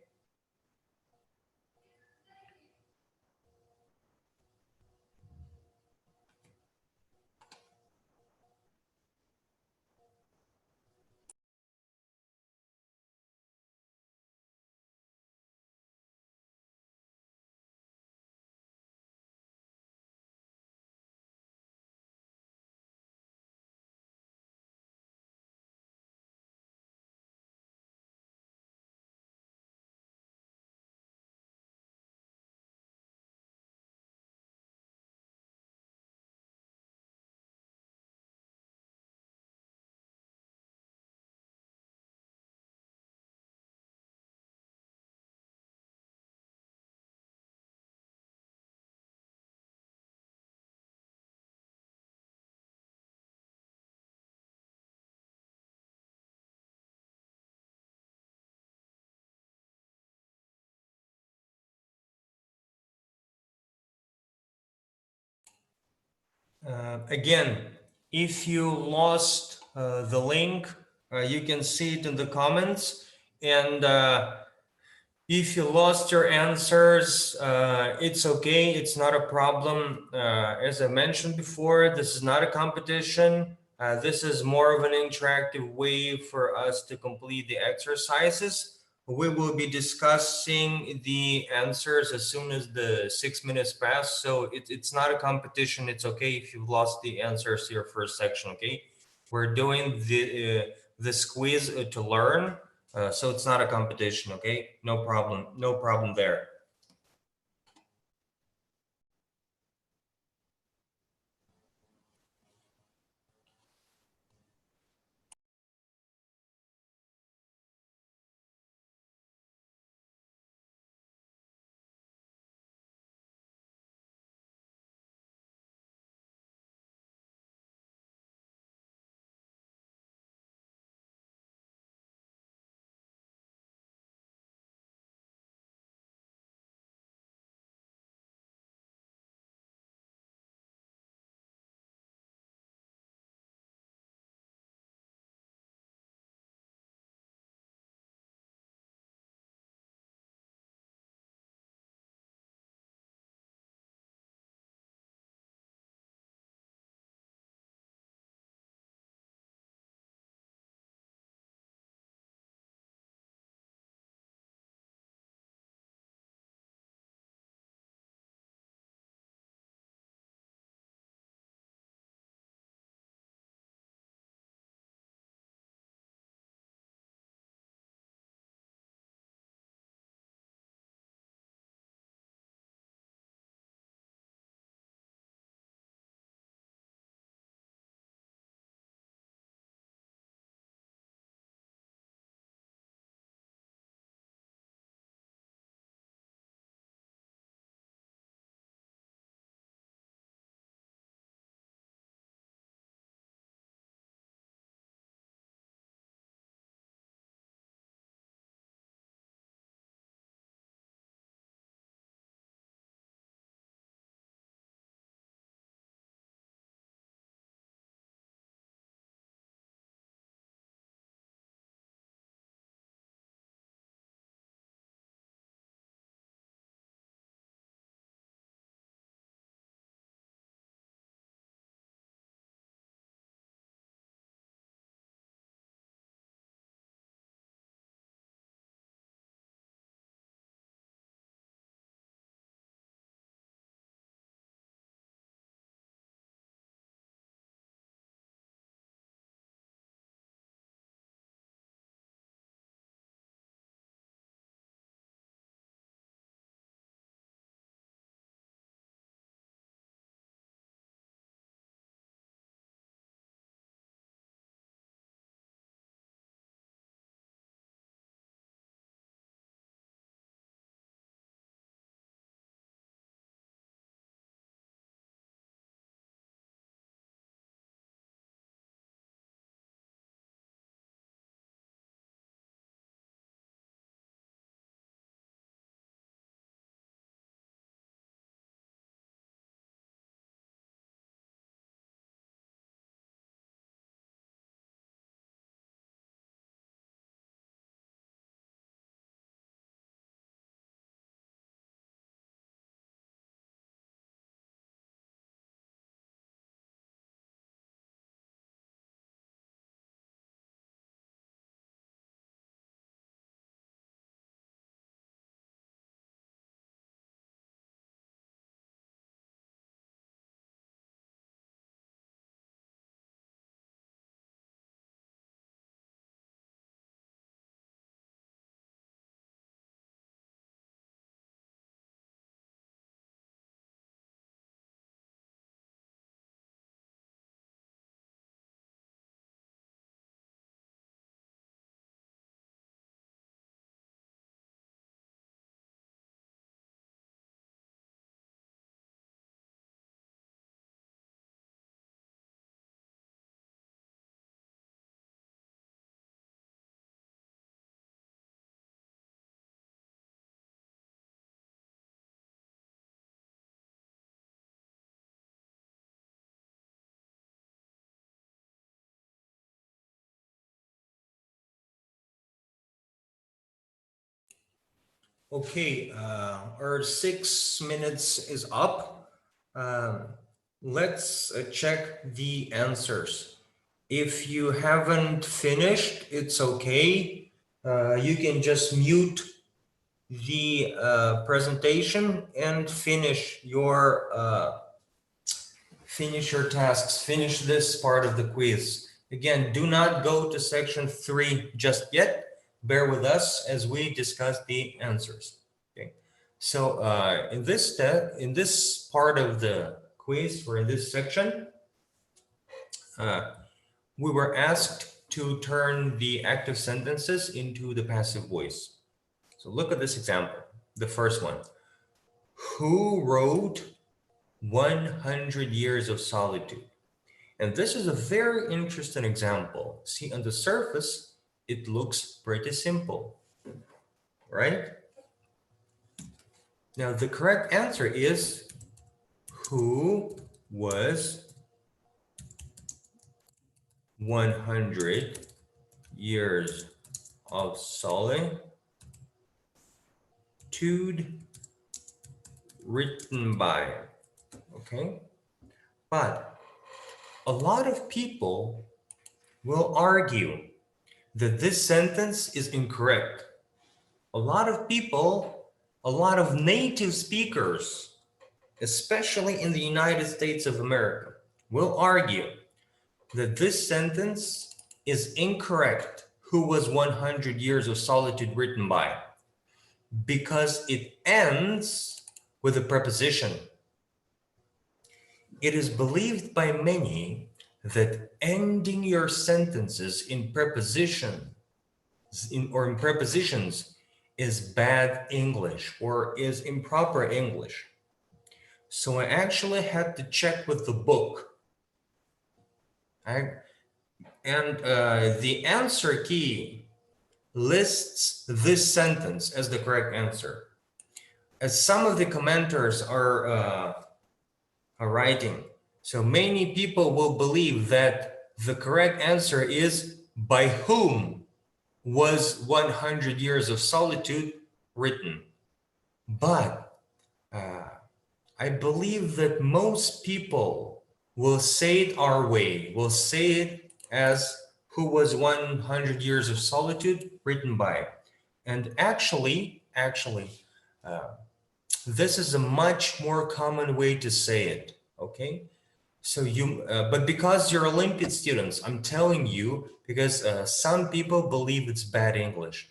Again, if you lost the link, you can see it in the comments. And if you lost your answers, it's okay. It's not a problem. As I mentioned before, this is not a competition. This is more of an interactive way for us to complete the exercises. We will be discussing the answers as soon as the 6 minutes pass. So it's not a competition. It's okay if you've lost the answers to your first section, okay? We're doing this quiz to learn. So it's not a competition, okay? No problem. No problem there. Okay, our 6 minutes is up. Let's check the answers. If you haven't finished, it's okay. You can just mute the presentation and finish your tasks, finish this part of the quiz. Again, do not go to section 3 just yet. Bear with us as we discuss the answers. Okay. So in this part of the quiz, or in this section, we were asked to turn the active sentences into the passive voice. So look at this example, the first one. Who wrote 100 Years of Solitude? And this is a very interesting example. See, on the surface, it looks pretty simple, right? Now, the correct answer is, who was 100 years of solitude written by? Okay, but a lot of people will argue that this sentence is incorrect. A lot of people, a lot of native speakers, especially in the United States of America, will argue that this sentence is incorrect. Who was 100 Years of Solitude written by? Because it ends with a preposition. It is believed by many that ending your sentences in prepositions is bad English or is improper English. So I actually had to check with the book. And the answer key lists this sentence as the correct answer. As some of the commenters are writing, so many people will believe that the correct answer is, by whom was 100 Years of Solitude written? But I believe that most people will say it our way, will say it as, who was 100 Years of Solitude written by? And actually, this is a much more common way to say it, okay? So but because you're Olympiad students, I'm telling you, because some people believe it's bad English.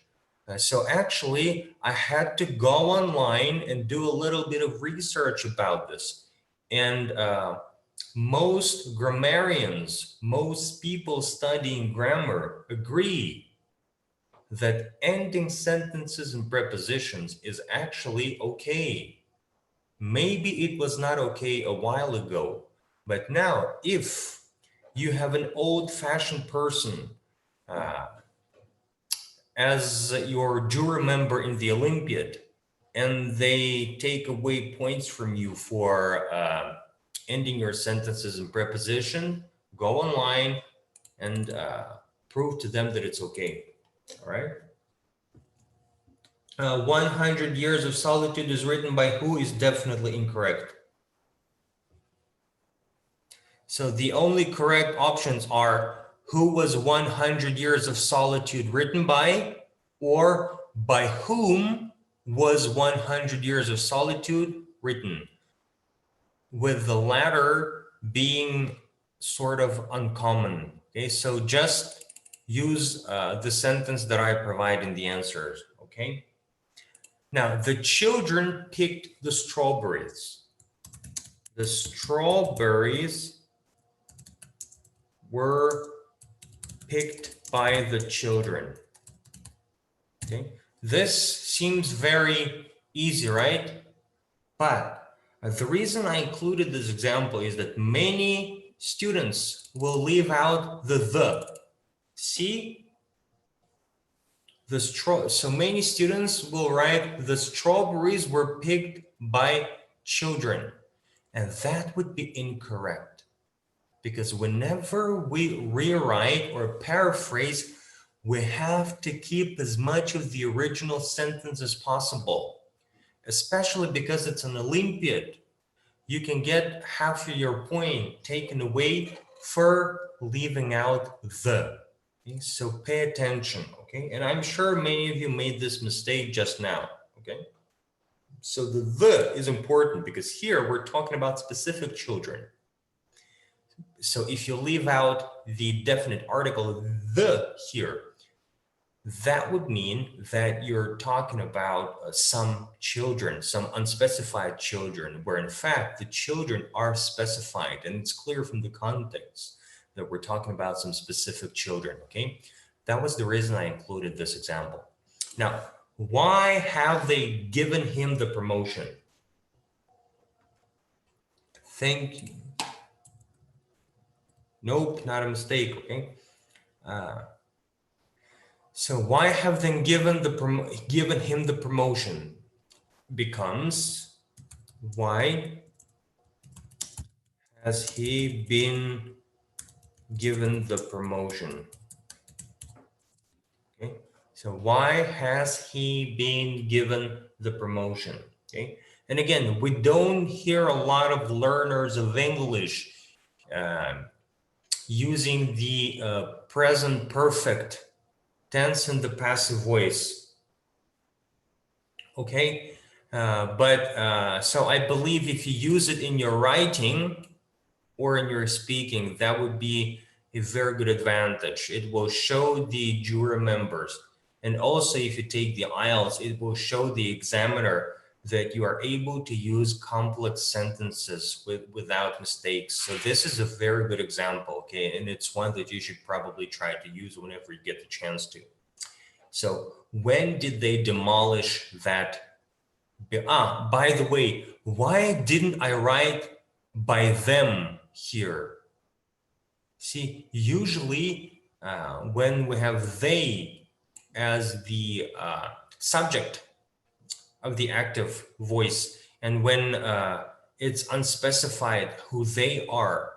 So actually, I had to go online and do a little bit of research about this. And most grammarians, most people studying grammar agree that ending sentences and prepositions is actually okay. Maybe it was not okay a while ago, but now if you have an old-fashioned person as your jury member in the Olympiad, and they take away points from you for ending your sentences in preposition, go online and prove to them that it's okay. All right. 100 Years of Solitude is written by who is definitely incorrect. So the only correct options are, who was 100 Years of Solitude written by, or by whom was 100 Years of Solitude written, with the latter being sort of uncommon. Okay, so just use the sentence that I provide in the answers, okay? Now, the children picked the strawberries. The strawberries were picked by the children. Okay, this seems very easy, right? But the reason I included this example is that many students will leave out the. See? So many students will write, the strawberries were picked by children. And that would be incorrect. Because whenever we rewrite or paraphrase, we have to keep as much of the original sentence as possible, especially because it's an Olympiad. You can get half of your point taken away for leaving out the. Okay? So pay attention, okay? And I'm sure many of you made this mistake just now, okay? So the is important because here we're talking about specific children. So if you leave out the definite article the here, that would mean that you're talking about some children, some unspecified children, where in fact the children are specified, and it's clear from the context that we're talking about some specific children, okay? That was the reason I included this example. Now, why have they given him the promotion? Thank you. Nope, not a mistake, okay? So why have they given him the promotion? Becomes, why has he been given the promotion? Okay, so why has he been given the promotion? Okay, and again, we don't hear a lot of learners of English using the present perfect tense in the passive voice. Okay, so I believe if you use it in your writing or in your speaking, that would be a very good advantage. It will show the juror members. And also if you take the IELTS, it will show the examiner that you are able to use complex sentences without mistakes. So this is a very good example, okay? And it's one that you should probably try to use whenever you get the chance to. So when did they demolish that? By the way, why didn't I write by them here? See, usually when we have they as the subject of the active voice, and when it's unspecified who they are,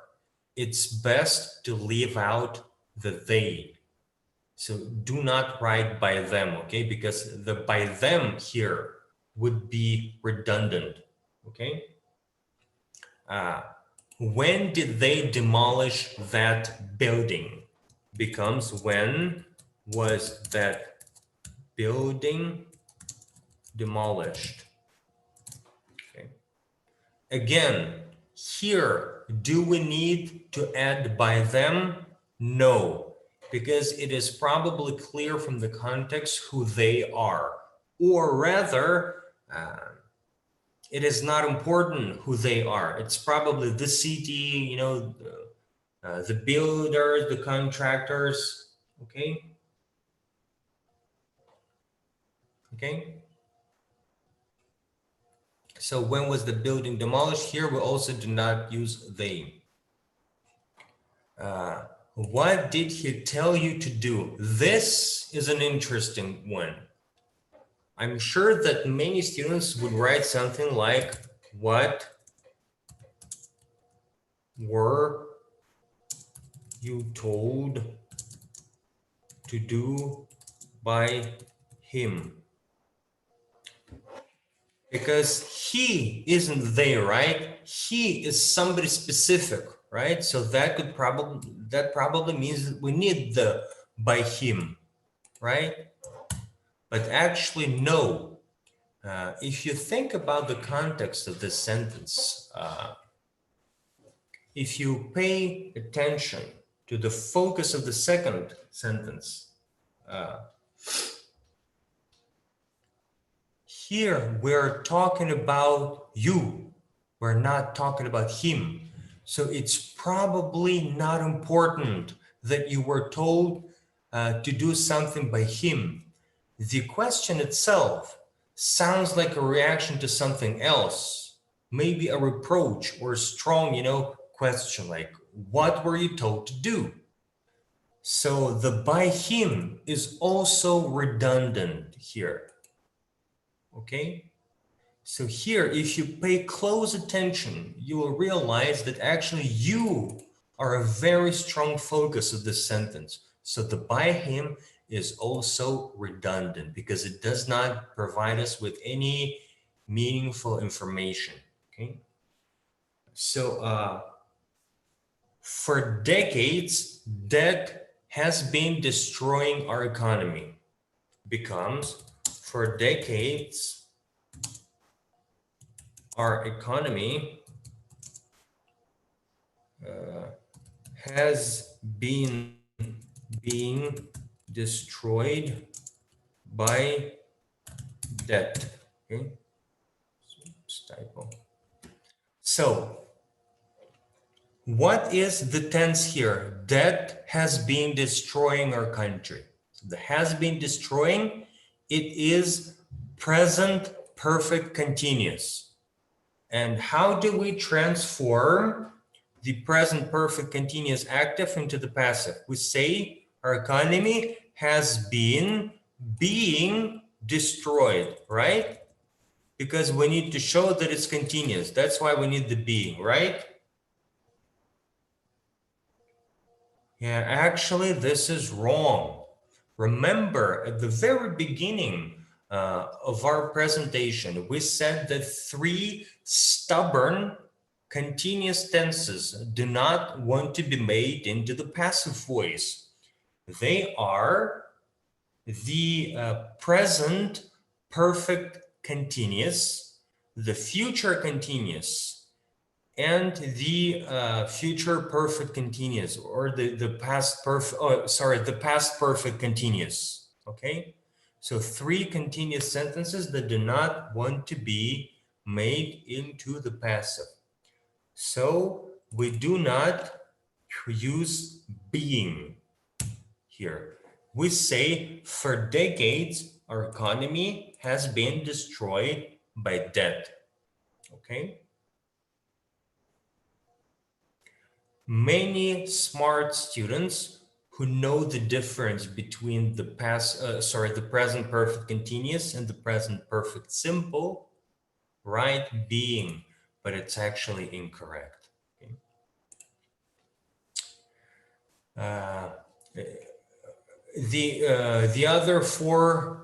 it's best to leave out the they. So do not write by them, okay? Because the by them here would be redundant, okay? When did they demolish that building? Becomes, when was that building demolished? Okay. Again, here, do we need to add by them? No, because it is probably clear from the context who they are, or rather, it is not important who they are. It's probably the city, you know, the builders, the contractors, okay? Okay. So when was the building demolished? Here we also do not use they. What did he tell you to do? This is an interesting one. I'm sure that many students would write something like, what were you told to do by him? Because he isn't there, right? He is somebody specific, right? So that probably means that we need the by him, right? But actually, no. If you think about the context of this sentence, if you pay attention to the focus of the second sentence, here we're talking about you. We're not talking about him. So it's probably not important that you were told to do something by him. The question itself sounds like a reaction to something else, maybe a reproach or a strong, question like, what were you told to do? So the by him is also redundant here. Okay? So here, if you pay close attention, you will realize that actually you are a very strong focus of this sentence. So the by him is also redundant because it does not provide us with any meaningful information. Okay. So For decades, debt has been destroying our economy. Becomes, for decades, our economy has been being destroyed by debt. Okay, typo. So, what is the tense here? Debt has been destroying our country. The has been destroying, it is present perfect continuous. And how do we transform the present perfect continuous active into the passive? We say our economy has been being destroyed, right? Because we need to show that it's continuous. That's why we need the being, right? Yeah, actually, this is wrong. Remember, at the very beginning of our presentation, we said that 3 stubborn continuous tenses do not want to be made into the passive voice. They are the present perfect continuous, the future continuous, and the future perfect continuous, or the past perfect, the past perfect continuous. Okay, so 3 continuous sentences that do not want to be made into the passive. So we do not use being here. We say for decades our economy has been destroyed by debt. Okay. Many smart students who know the difference between the the present perfect continuous and the present perfect simple write being, but it's actually incorrect. Okay. The other 4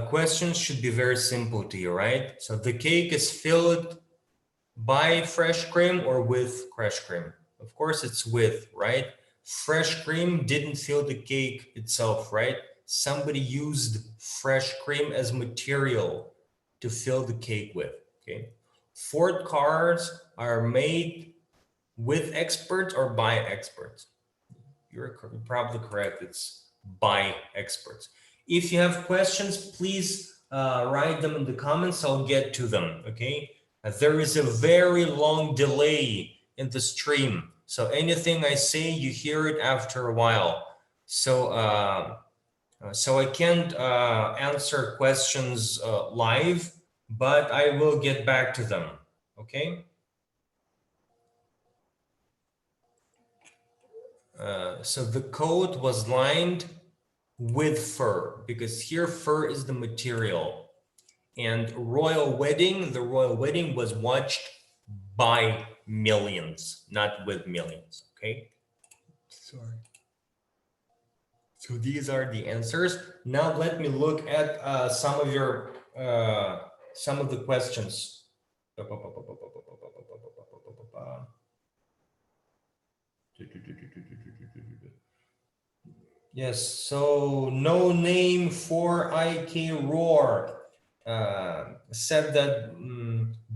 questions should be very simple to you, right? So the cake is filled by fresh cream or with fresh cream? Of course it's with, right? Fresh cream didn't fill the cake itself, right? Somebody used fresh cream as material to fill the cake with, okay? Ford cars are made with experts or by experts? You're probably correct, it's by experts. If you have questions, please write them in the comments, I'll get to them, okay? There is a very long delay in the stream. So anything I say, you hear it after a while. So I can't answer questions live, but I will get back to them, okay? So the coat was lined with fur, because here fur is the material. And the royal wedding was watched by millions, not with millions, okay? Sorry. So these are the answers. Now let me look at some of the questions. Yes, so no name for IK Roar said that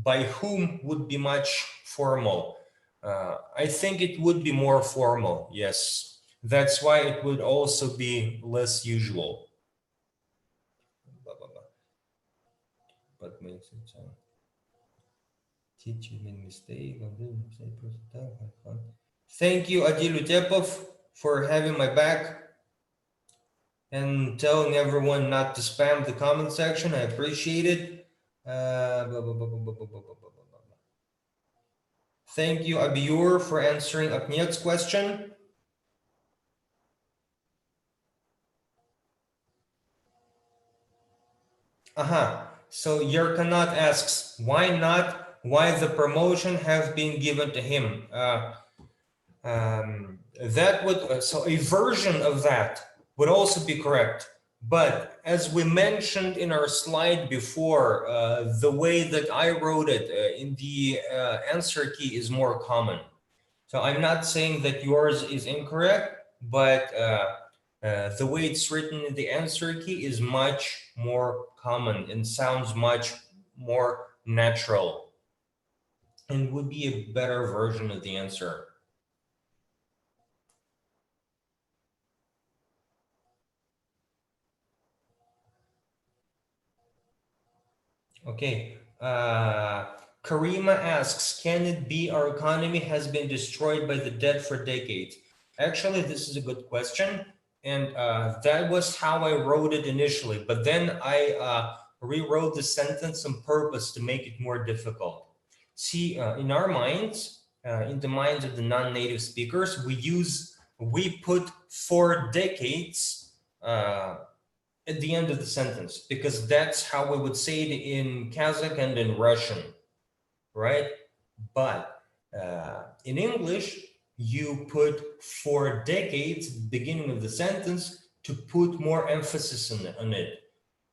by whom would be much formal. I think it would be more formal, yes. That's why it would also be less usual. But makes it sound. Teach you made mistake. Thank you, Adil Utepov, for having my back and telling everyone not to spam the comment section. I appreciate it. Thank you, Abiur, for answering Akniet's question. So Yerkanat asks, why not? Why the promotion have been given to him? That would, so a version of that would also be correct. But as we mentioned in our slide before, the way that I wrote it in the answer key is more common. So I'm not saying that yours is incorrect, but the way it's written in the answer key is much more common and sounds much more natural and would be a better version of the answer. Okay. Karima asks, can it be our economy has been destroyed by the debt for decades? Actually, this is a good question. And that was how I wrote it initially. But then I rewrote the sentence on purpose to make it more difficult. See, in our minds, in the minds of the non-native speakers, we put for decades at the end of the sentence, because that's how we would say it in Kazakh and in Russian, right? But in English, you put for decades, beginning of the sentence, to put more emphasis on it,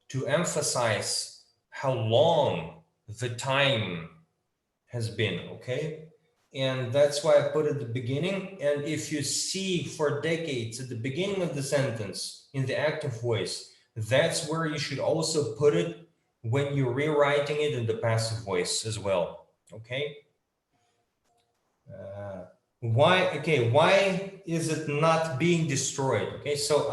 to emphasize how long the time has been, okay? And that's why I put at the beginning. And if you see for decades at the beginning of the sentence in the active voice, that's where you should also put it when you're rewriting it in the passive voice as well, okay? Why is it not being destroyed? Okay, so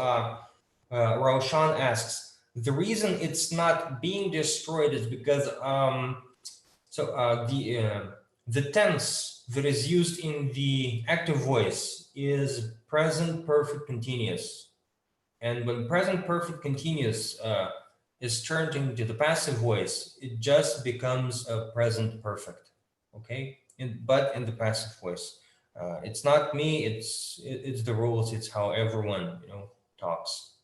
Raushan asks, the reason it's not being destroyed is because the tense that is used in the active voice is present perfect continuous. And when present perfect continuous is turned into the passive voice, it just becomes a present perfect, okay? But in the passive voice. It's not me, it's the rules, it's how everyone, talks.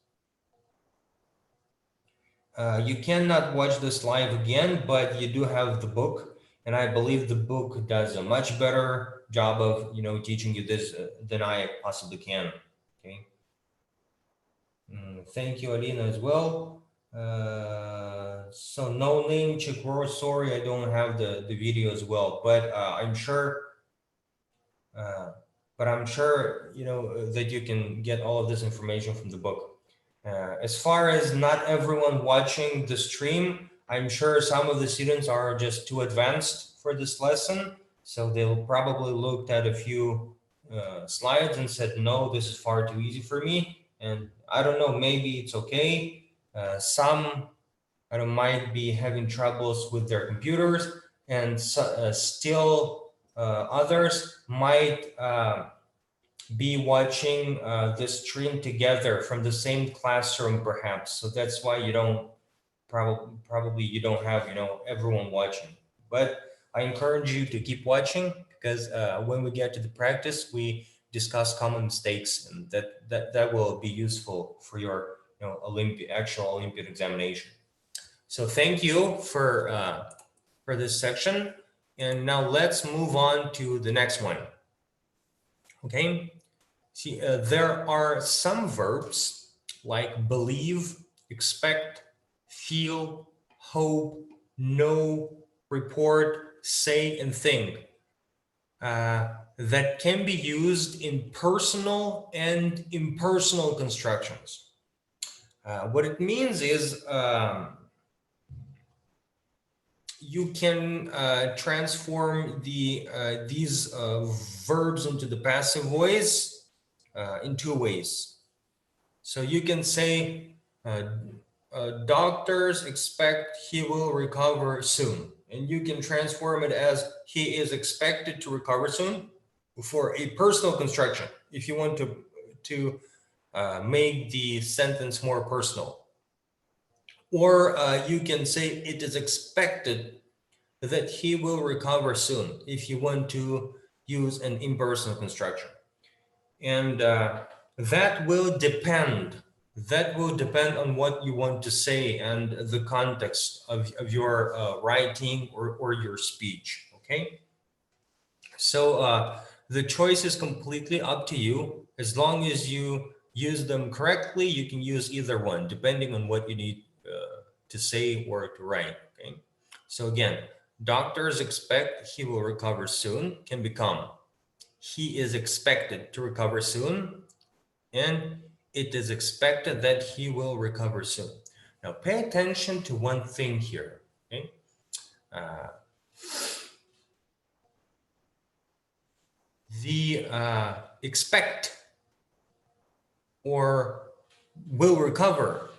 You cannot watch this live again, but you do have the book, and I believe the book does a much better job of teaching you this than I possibly can. Okay. Thank you, Alina, as well. So no name Chikro, sorry, I don't have the video as well, but I'm sure. That you can get all of this information from the book. As far as not everyone watching the stream, I'm sure some of the students are just too advanced for this lesson. So they'll probably looked at a few slides and said, no, this is far too easy for me. And I don't know, maybe it's okay. Some might be having troubles with their computers, and still others might be watching this stream together from the same classroom, perhaps. So that's why you don't probably you don't have everyone watching. But I encourage you to keep watching, because when we get to the practice, we discuss common mistakes, and that will be useful for your actual Olympiad examination. So thank you for this section, and now let's move on to the next one. Okay. See, there are some verbs like believe, expect, feel, hope, know, report, say, and think that can be used in personal and impersonal constructions. What it means is you can transform these verbs into the passive voice in two ways. So you can say, doctors expect he will recover soon. And you can transform it as he is expected to recover soon for a personal construction, if you want to make the sentence more personal. Or you can say it is expected that he will recover soon, if you want to use an impersonal construction. And that will depend on what you want to say and the context of your writing or your speech, okay? So the choice is completely up to you. As long as you use them correctly, you can use either one, depending on what you need to say or to write, okay? So again, doctors expect he will recover soon can become he is expected to recover soon, and it is expected that he will recover soon. Now pay attention to one thing here, okay? The expect or will recover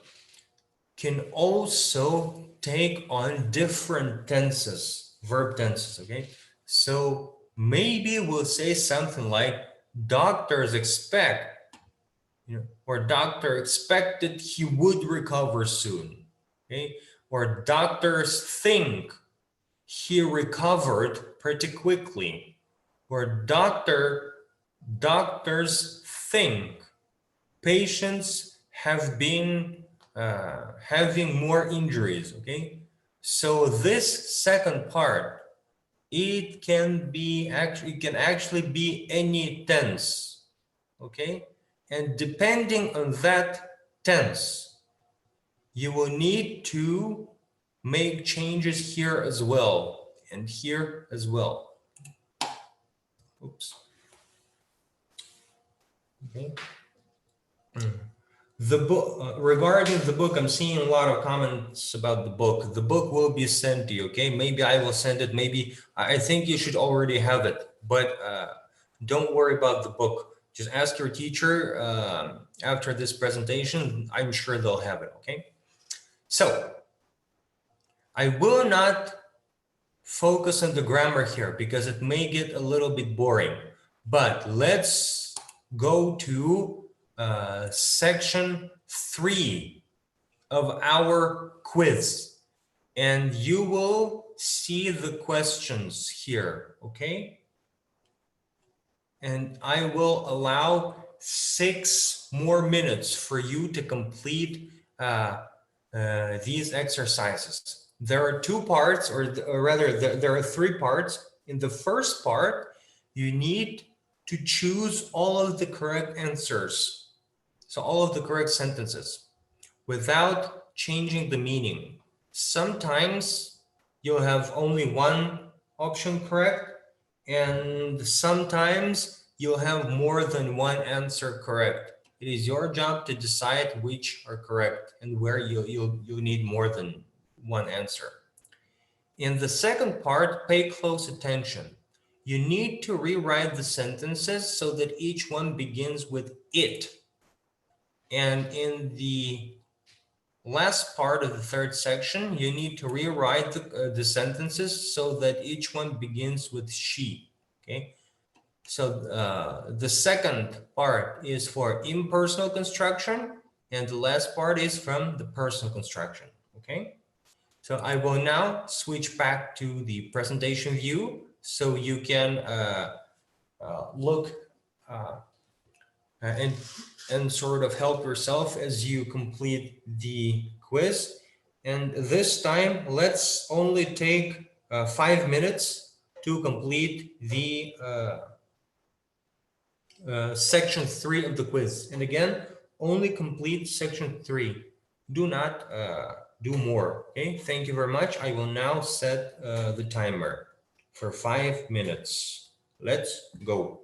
can also take on different tenses, verb tenses, okay? So maybe we'll say something like doctors expect, or doctor expected he would recover soon, okay? Or doctors think he recovered pretty quickly, or doctors think patients have been having more injuries, okay? So this second part, it can actually be any tense, okay? And depending on that tense, you will need to make changes here as well and here as well. Oops. Okay. The book, regarding the book, I'm seeing a lot of comments about the book. The book will be sent to you, okay? Maybe I will send it. Maybe I think you should already have it, but don't worry about the book. Just ask your teacher after this presentation. I'm sure they'll have it, okay? So I will not focus on the grammar here because it may get a little bit boring, but let's go to section 3 of our quiz, and you will see the questions here, okay? And I will allow 6 more minutes for you to complete these exercises. There are 2 parts, or rather there are 3 parts. In the first part, you need to choose all of the correct answers. So all of the correct sentences without changing the meaning. Sometimes you'll have only one option correct, and sometimes you'll have more than one answer correct. It is your job to decide which are correct and where you need more than one answer. In the second part, pay close attention. You need to rewrite the sentences so that each one begins with it. And in the last part of the third section, you need to rewrite the sentences so that each one begins with she, okay? So the second part is for impersonal construction, and the last part is from the personal construction, okay? So I will now switch back to the presentation view so you can look and sort of help yourself as you complete the quiz. And this time, let's only take 5 minutes to complete the section 3 of the quiz. And again, only complete section 3. Do not do more. Okay, thank you very much. I will now set the timer for 5 minutes. Let's go.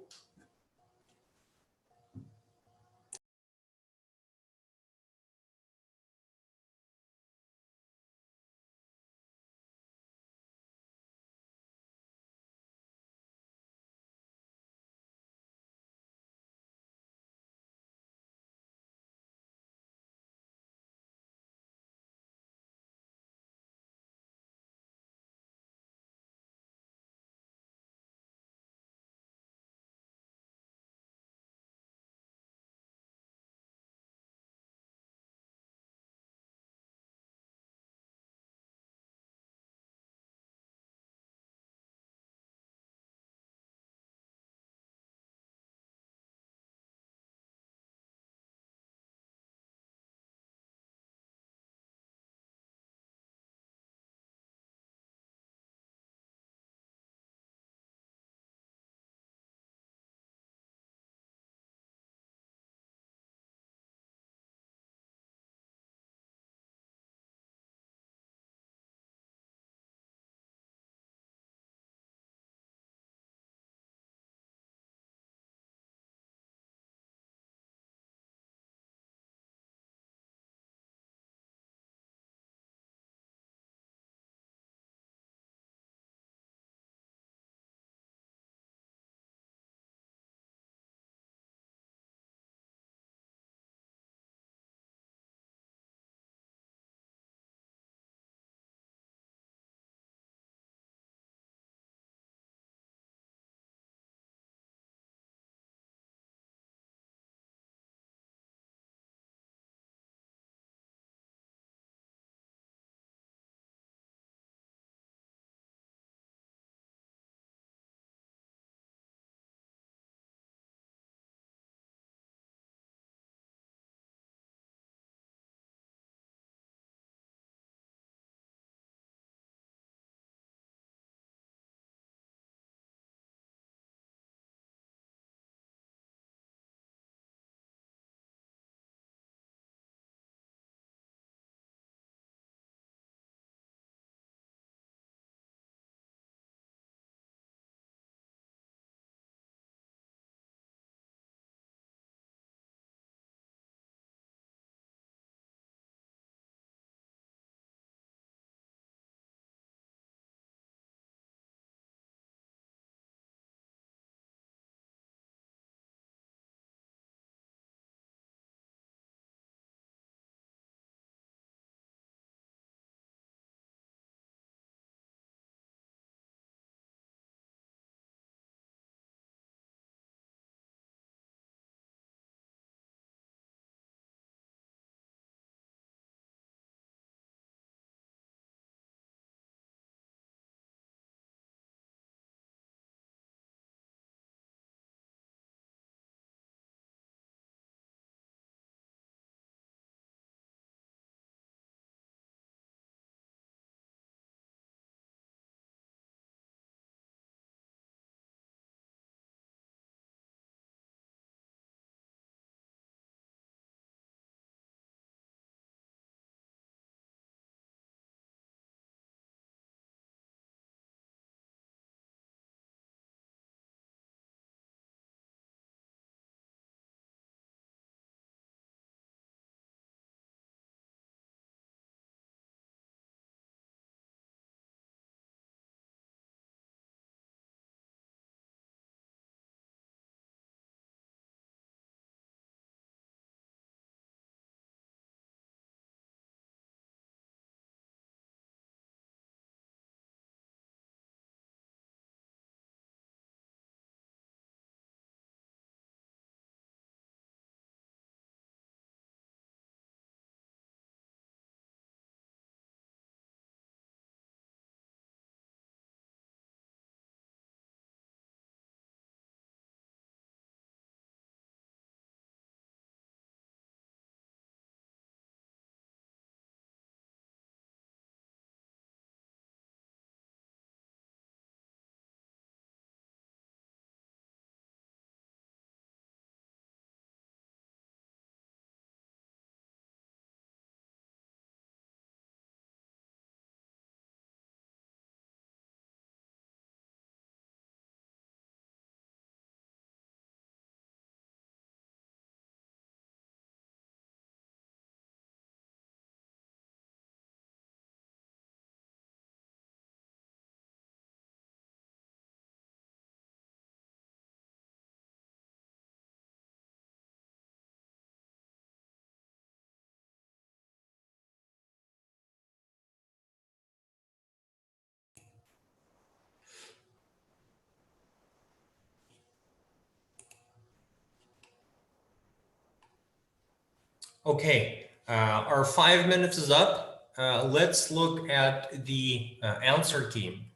Okay, our 5 minutes is up. Let's look at the answer key.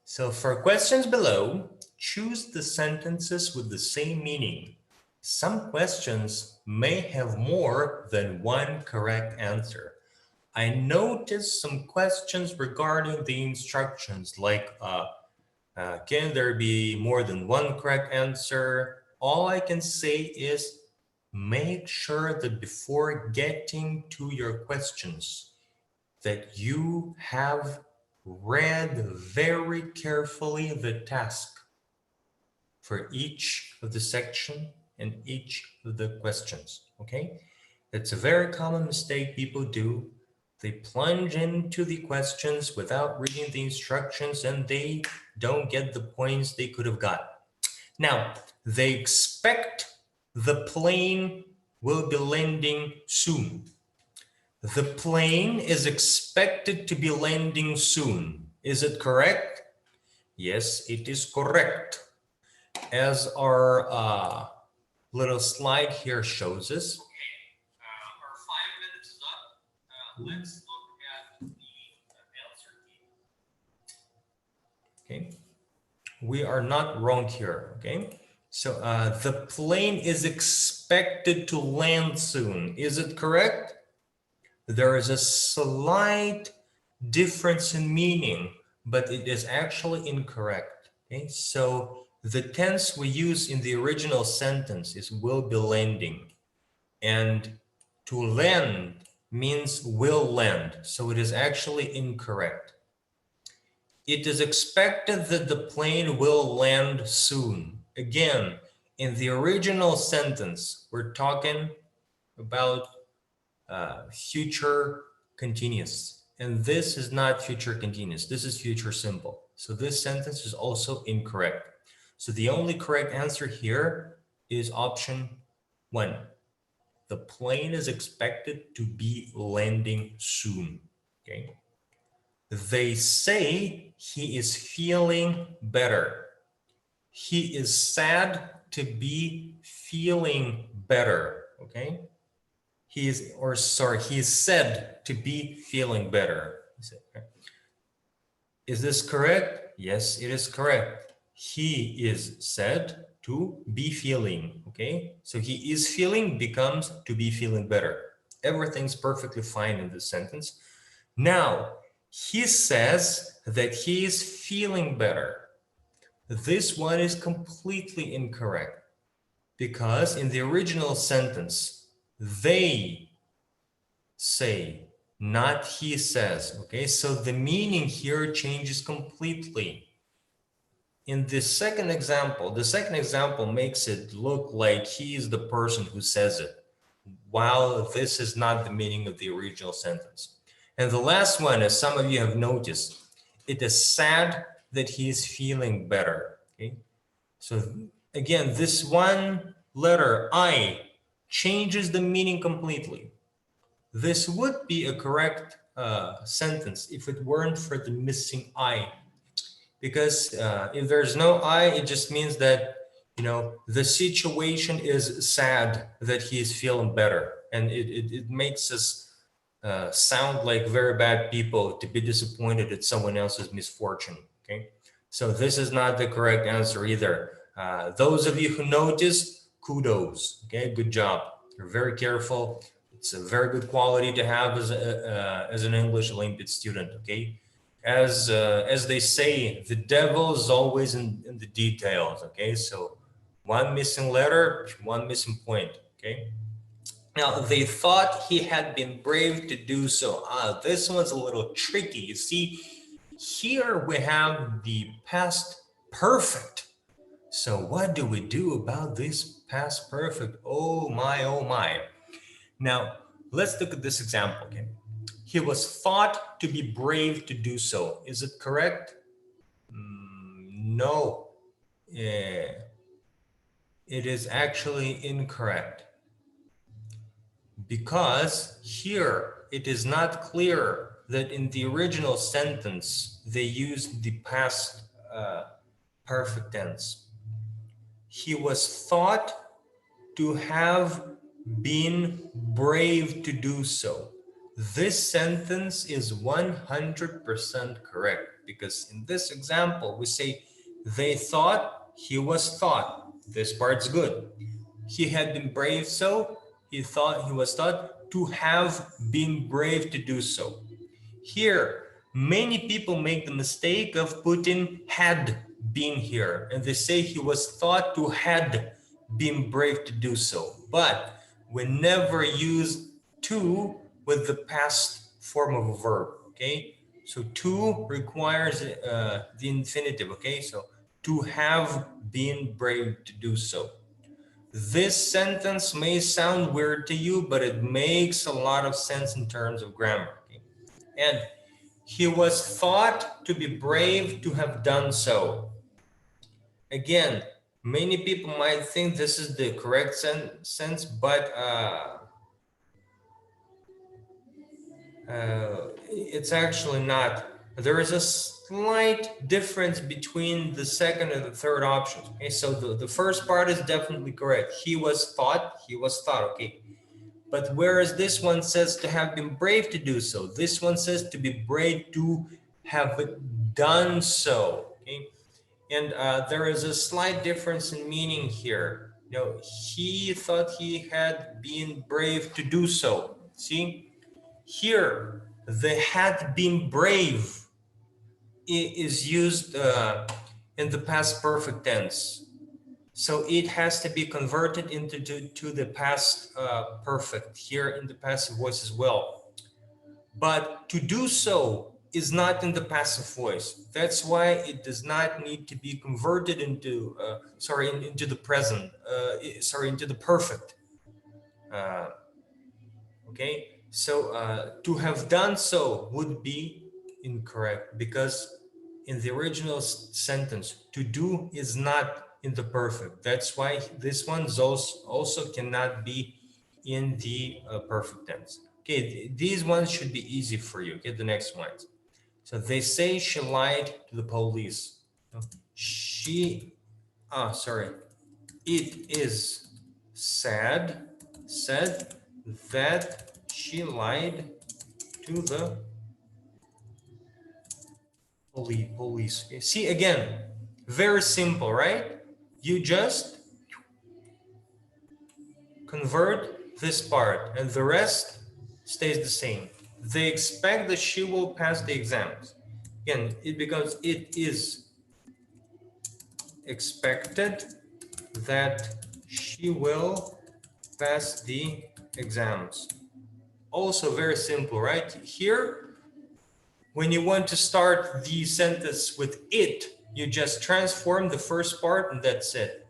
So for questions below, choose the sentences with the same meaning. Some questions may have more than one correct answer. I noticed some questions regarding the instructions, like can there be more than one correct answer? All I can say is make sure that before getting to your questions, that you have read very carefully the task for each of the section and each of the questions, okay? It's a very common mistake people do. They plunge into the questions without reading the instructions and they don't get the points they could have got. Now, they expect the plane will be landing soon. The plane is expected to be landing soon. Is it correct? Yes, it is correct. As our little slide here shows us. Our 5 minutes is up. Let's look at the answer key. Okay. We are not wrong here. Okay. So the plane is expected to land soon. Is it correct? There is a slight difference in meaning, but it is actually incorrect. Okay, so the tense we use in the original sentence is will be landing, and to land means will land, so it is actually incorrect. It is expected that the plane will land soon. Again, in the original sentence, we're talking about future continuous. And this is not future continuous. This is future simple. So this sentence is also incorrect. So the only correct answer here is option 1. The plane is expected to be landing soon. Okay. They say he is feeling better. He is sad to be feeling better. Okay. He is said to be feeling better. Is this correct? Yes, it is correct. He is said to be feeling, okay? So he is feeling becomes to be feeling better. Everything's perfectly fine in this sentence. Now, he says that he is feeling better. This one is completely incorrect because in the original sentence, they say, not he says. Okay, so the meaning here changes completely. In the second example makes it look like he is the person who says it, while this is not the meaning of the original sentence. And the last one, as some of you have noticed, it is sad that he is feeling better. Okay, so again, this one letter I changes the meaning completely. This would be a correct sentence if it weren't for the missing I. Because if there's no I, it just means that, the situation is sad that he is feeling better. And it makes us sound like very bad people to be disappointed at someone else's misfortune. Okay. So this is not the correct answer either. Those of you who noticed, kudos. Okay. Good job. You're very careful. It's a very good quality to have as an English Olympiad student. Okay. As they say, the devil is always in the details. Okay. So one missing letter, one missing point. Okay. Now, they thought he had been brave to do so. This one's a little tricky. You see, here we have the past perfect. So what do we do about this past perfect? Oh my, oh my. Now, let's look at this example. Okay. He was thought to be brave to do so. Is it correct? No. It is actually incorrect. Because here it is not clear that in the original sentence they used the past perfect tense. He was thought to have been brave to do so. This sentence is 100% correct because in this example, we say they thought he was thought. This part's good. He had been brave, so he was thought to have been brave to do so. Here, many people make the mistake of putting had been here, and they say he was thought to had been brave to do so. But we never use to with the past form of a verb, okay? So to requires the infinitive, okay? So to have been brave to do so. This sentence may sound weird to you, but it makes a lot of sense in terms of grammar. Okay? And he was thought to be brave to have done so. Again, many people might think this is the correct sense, but it's actually not. There is a slight difference between the second and the third options. Okay, so the first part is definitely correct. He was thought, okay. But whereas this one says to have been brave to do so, this one says to be brave to have done so. Okay, and there is a slight difference in meaning here. You know, he thought he had been brave to do so. See, here the had been brave is used in the past perfect tense. So it has to be converted into to the past perfect here in the passive voice as well. But to do so is not in the passive voice. That's why it does not need to be converted into, into the present, into the perfect. Okay, so to have done so would be incorrect because in the original sentence, to do is not in the perfect. That's why this one also cannot be in the perfect tense. Okay, these ones should be easy for you. Okay, the next ones. So they say she lied to the police. It is said that she lied to the police. See, again, very simple, right? You just convert this part and the rest stays the same. They expect that she will pass the exams. Again, it becomes it is expected that she will pass the exams. Also very simple, right? Here, when you want to start the sentence with it, you just transform the first part and that's it.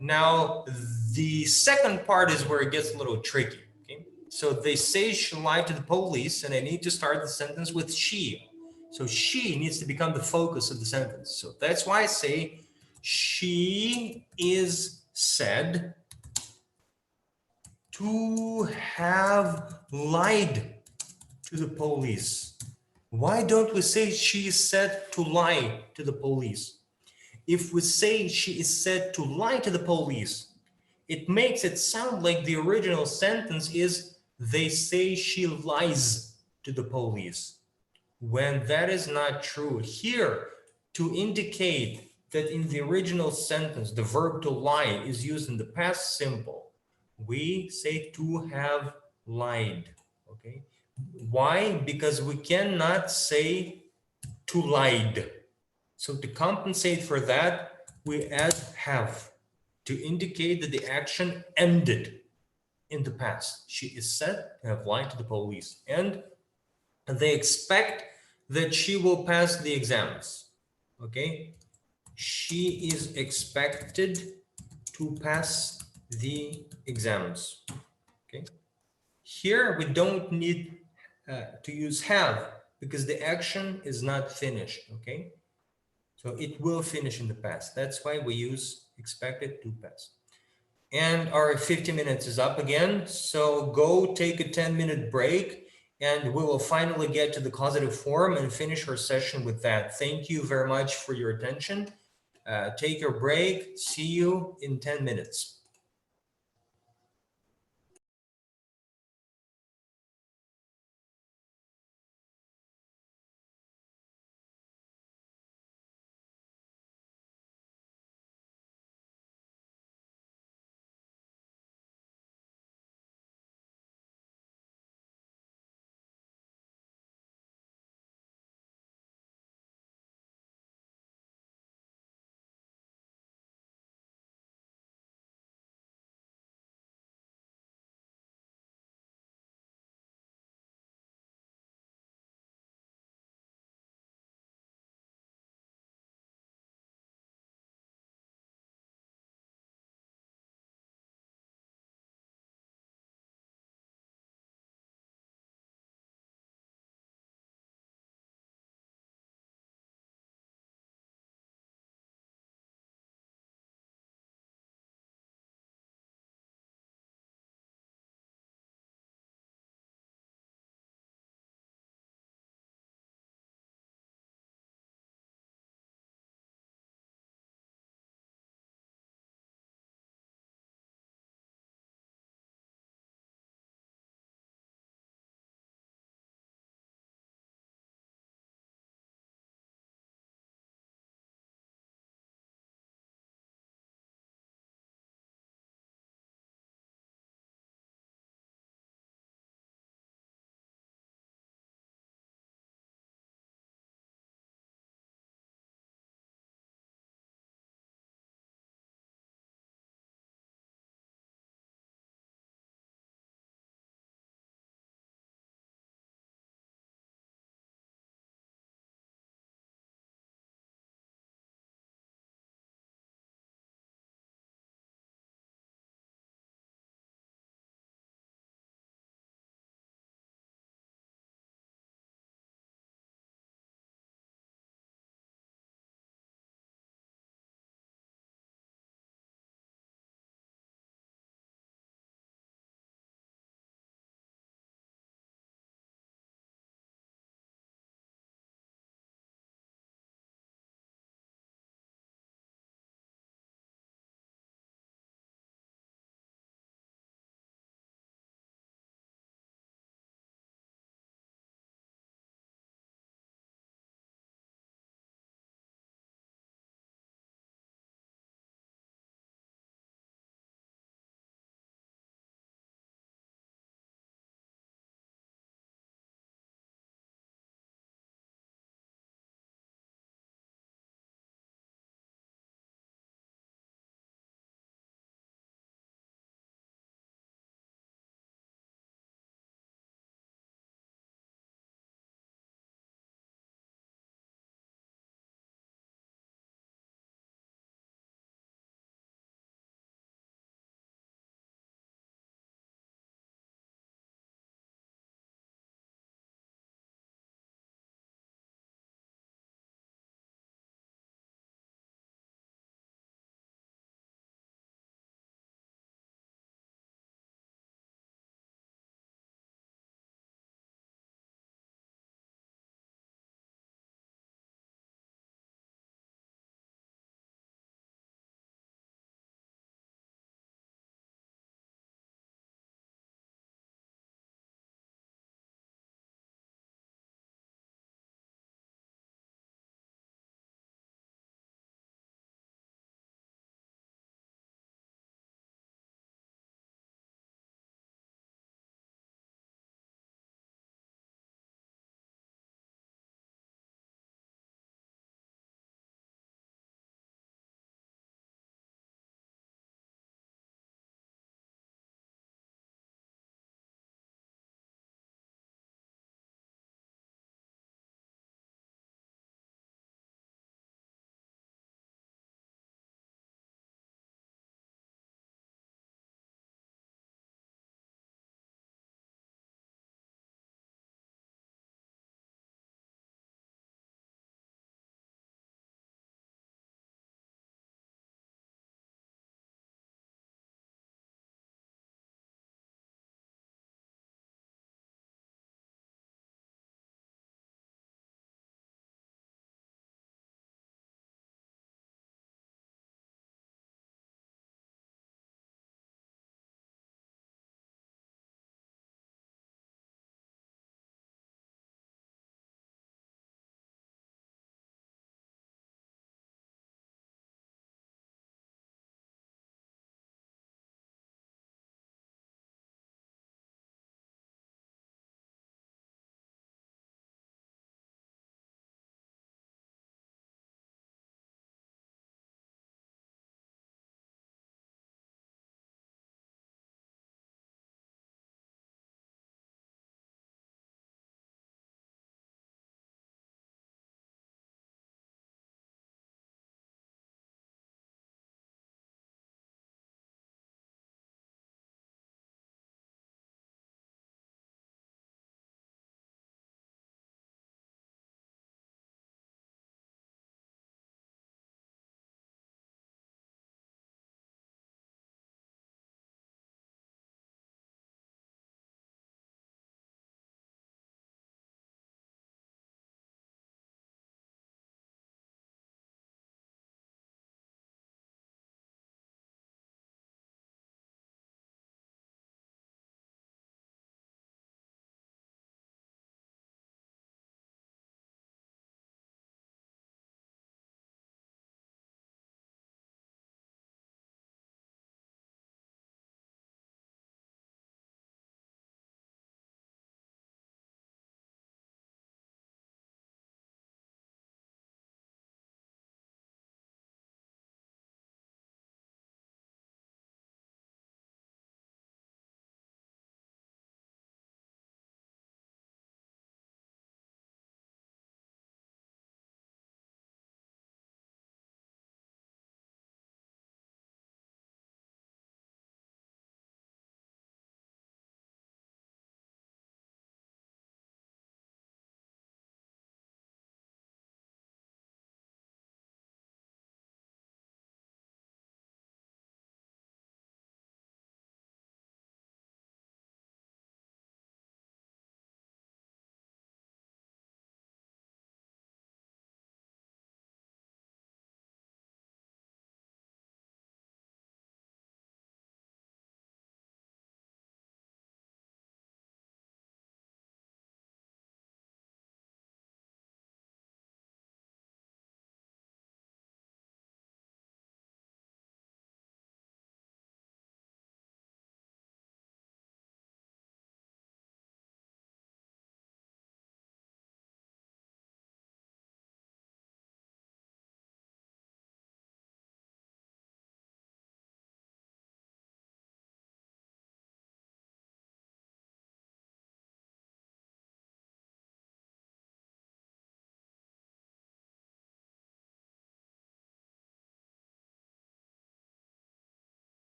Now, the second part is where it gets a little tricky. Okay? So they say she lied to the police and I need to start the sentence with she. So she needs to become the focus of the sentence. So that's why I say she is said to have lied to the police. Why don't we say she is said to lie to the police? If we say she is said to lie to the police, it makes it sound like the original sentence is they say she lies to the police. When that is not true. Here, to indicate that in the original sentence, the verb to lie is used in the past simple, we say to have lied, okay? Why? Because we cannot say to lied. So to compensate for that, we add have to indicate that the action ended in the past. She is said to have lied to the police and they expect that she will pass the exams. Okay, she is expected to pass the exams. Okay, here we don't need to use have because the action is not finished. Okay, so it will finish in the past. That's why we use expected to pass. And our 50 minutes is up again. So go take a 10-minute break and we will finally get to the causative form and finish our session with that. Thank you very much for your attention. Take your break. See you in 10 minutes.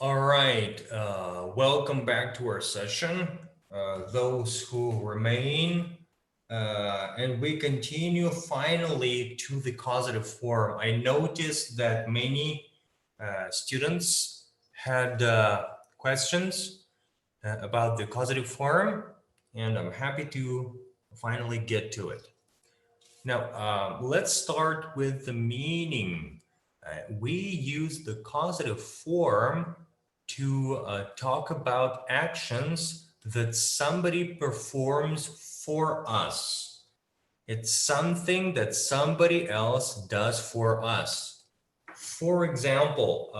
All right, welcome back to our session. Those who remain, and we continue finally to the causative form. I noticed that many students had questions about the causative form, and I'm happy to finally get to it. Now, let's start with the meaning. We use the causative form to talk about actions that somebody performs for us. It's something that somebody else does for us. For example,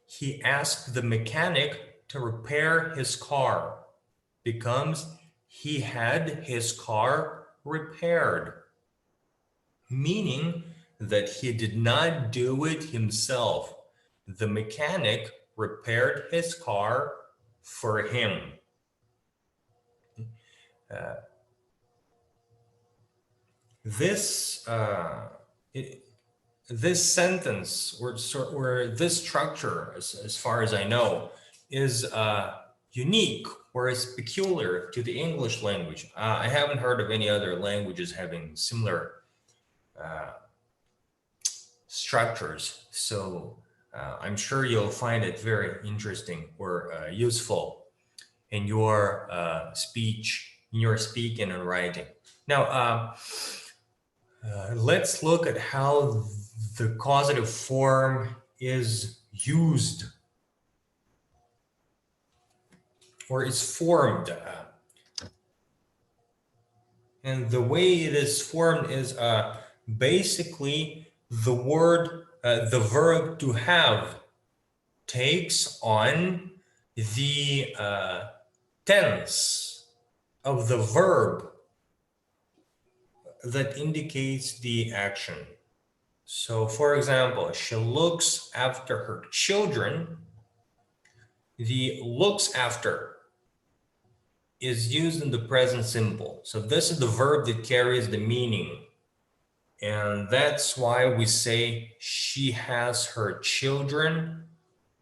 he asked the mechanic to repair his car. Becomes he had his car repaired, meaning that he did not do it himself. The mechanic repaired his car for him. This sentence or this structure, as far as I know, is unique or is peculiar to the English language. I haven't heard of any other languages having similar structures. So I'm sure you'll find it very interesting or useful in your speech, in your speaking and writing. Now, let's look at how the causative form is used or is formed. And the way it is formed is basically the word, the verb to have takes on the tense of the verb that indicates the action. So for example, she looks after her children. The looks after is used in the present simple. So this is the verb that carries the meaning. And that's why we say she has her children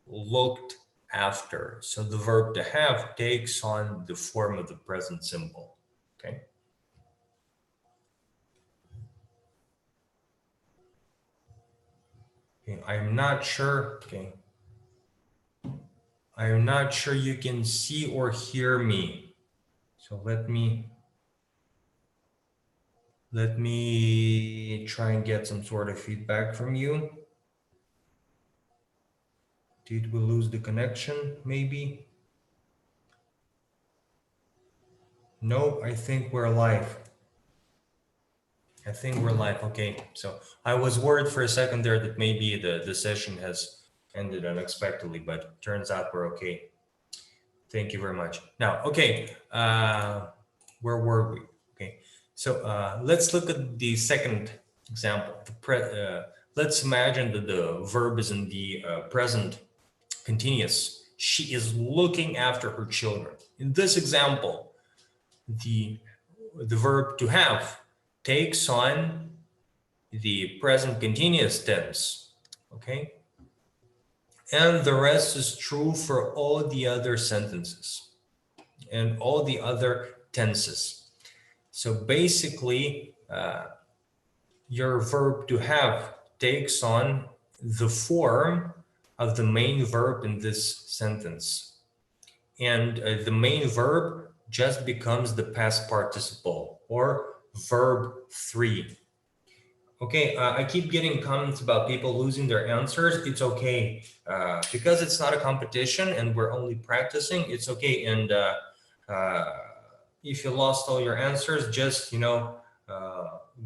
looked after. So the verb to have takes on the form of the present simple. Okay. Okay, I'm not sure. Okay. I'm not sure you can see or hear me. So let me try and get some sort of feedback from you. Did we lose the connection maybe? No, I think we're live. I think we're live. Okay, so I was worried for a second there that maybe the session has ended unexpectedly, but turns out we're okay. Thank you very much. Now, okay, where were we? Okay, so let's look at the second example. Let's imagine that the verb is in the present continuous. She is looking after her children. In this example, the verb to have takes on the present continuous tense, okay? And the rest is true for all the other sentences and all the other tenses. So basically, your verb to have takes on the form of the main verb in this sentence. And the main verb just becomes the past participle or verb 3. Okay, I keep getting comments about people losing their answers. It's okay, because it's not a competition and we're only practicing. It's okay, and if you lost all your answers, just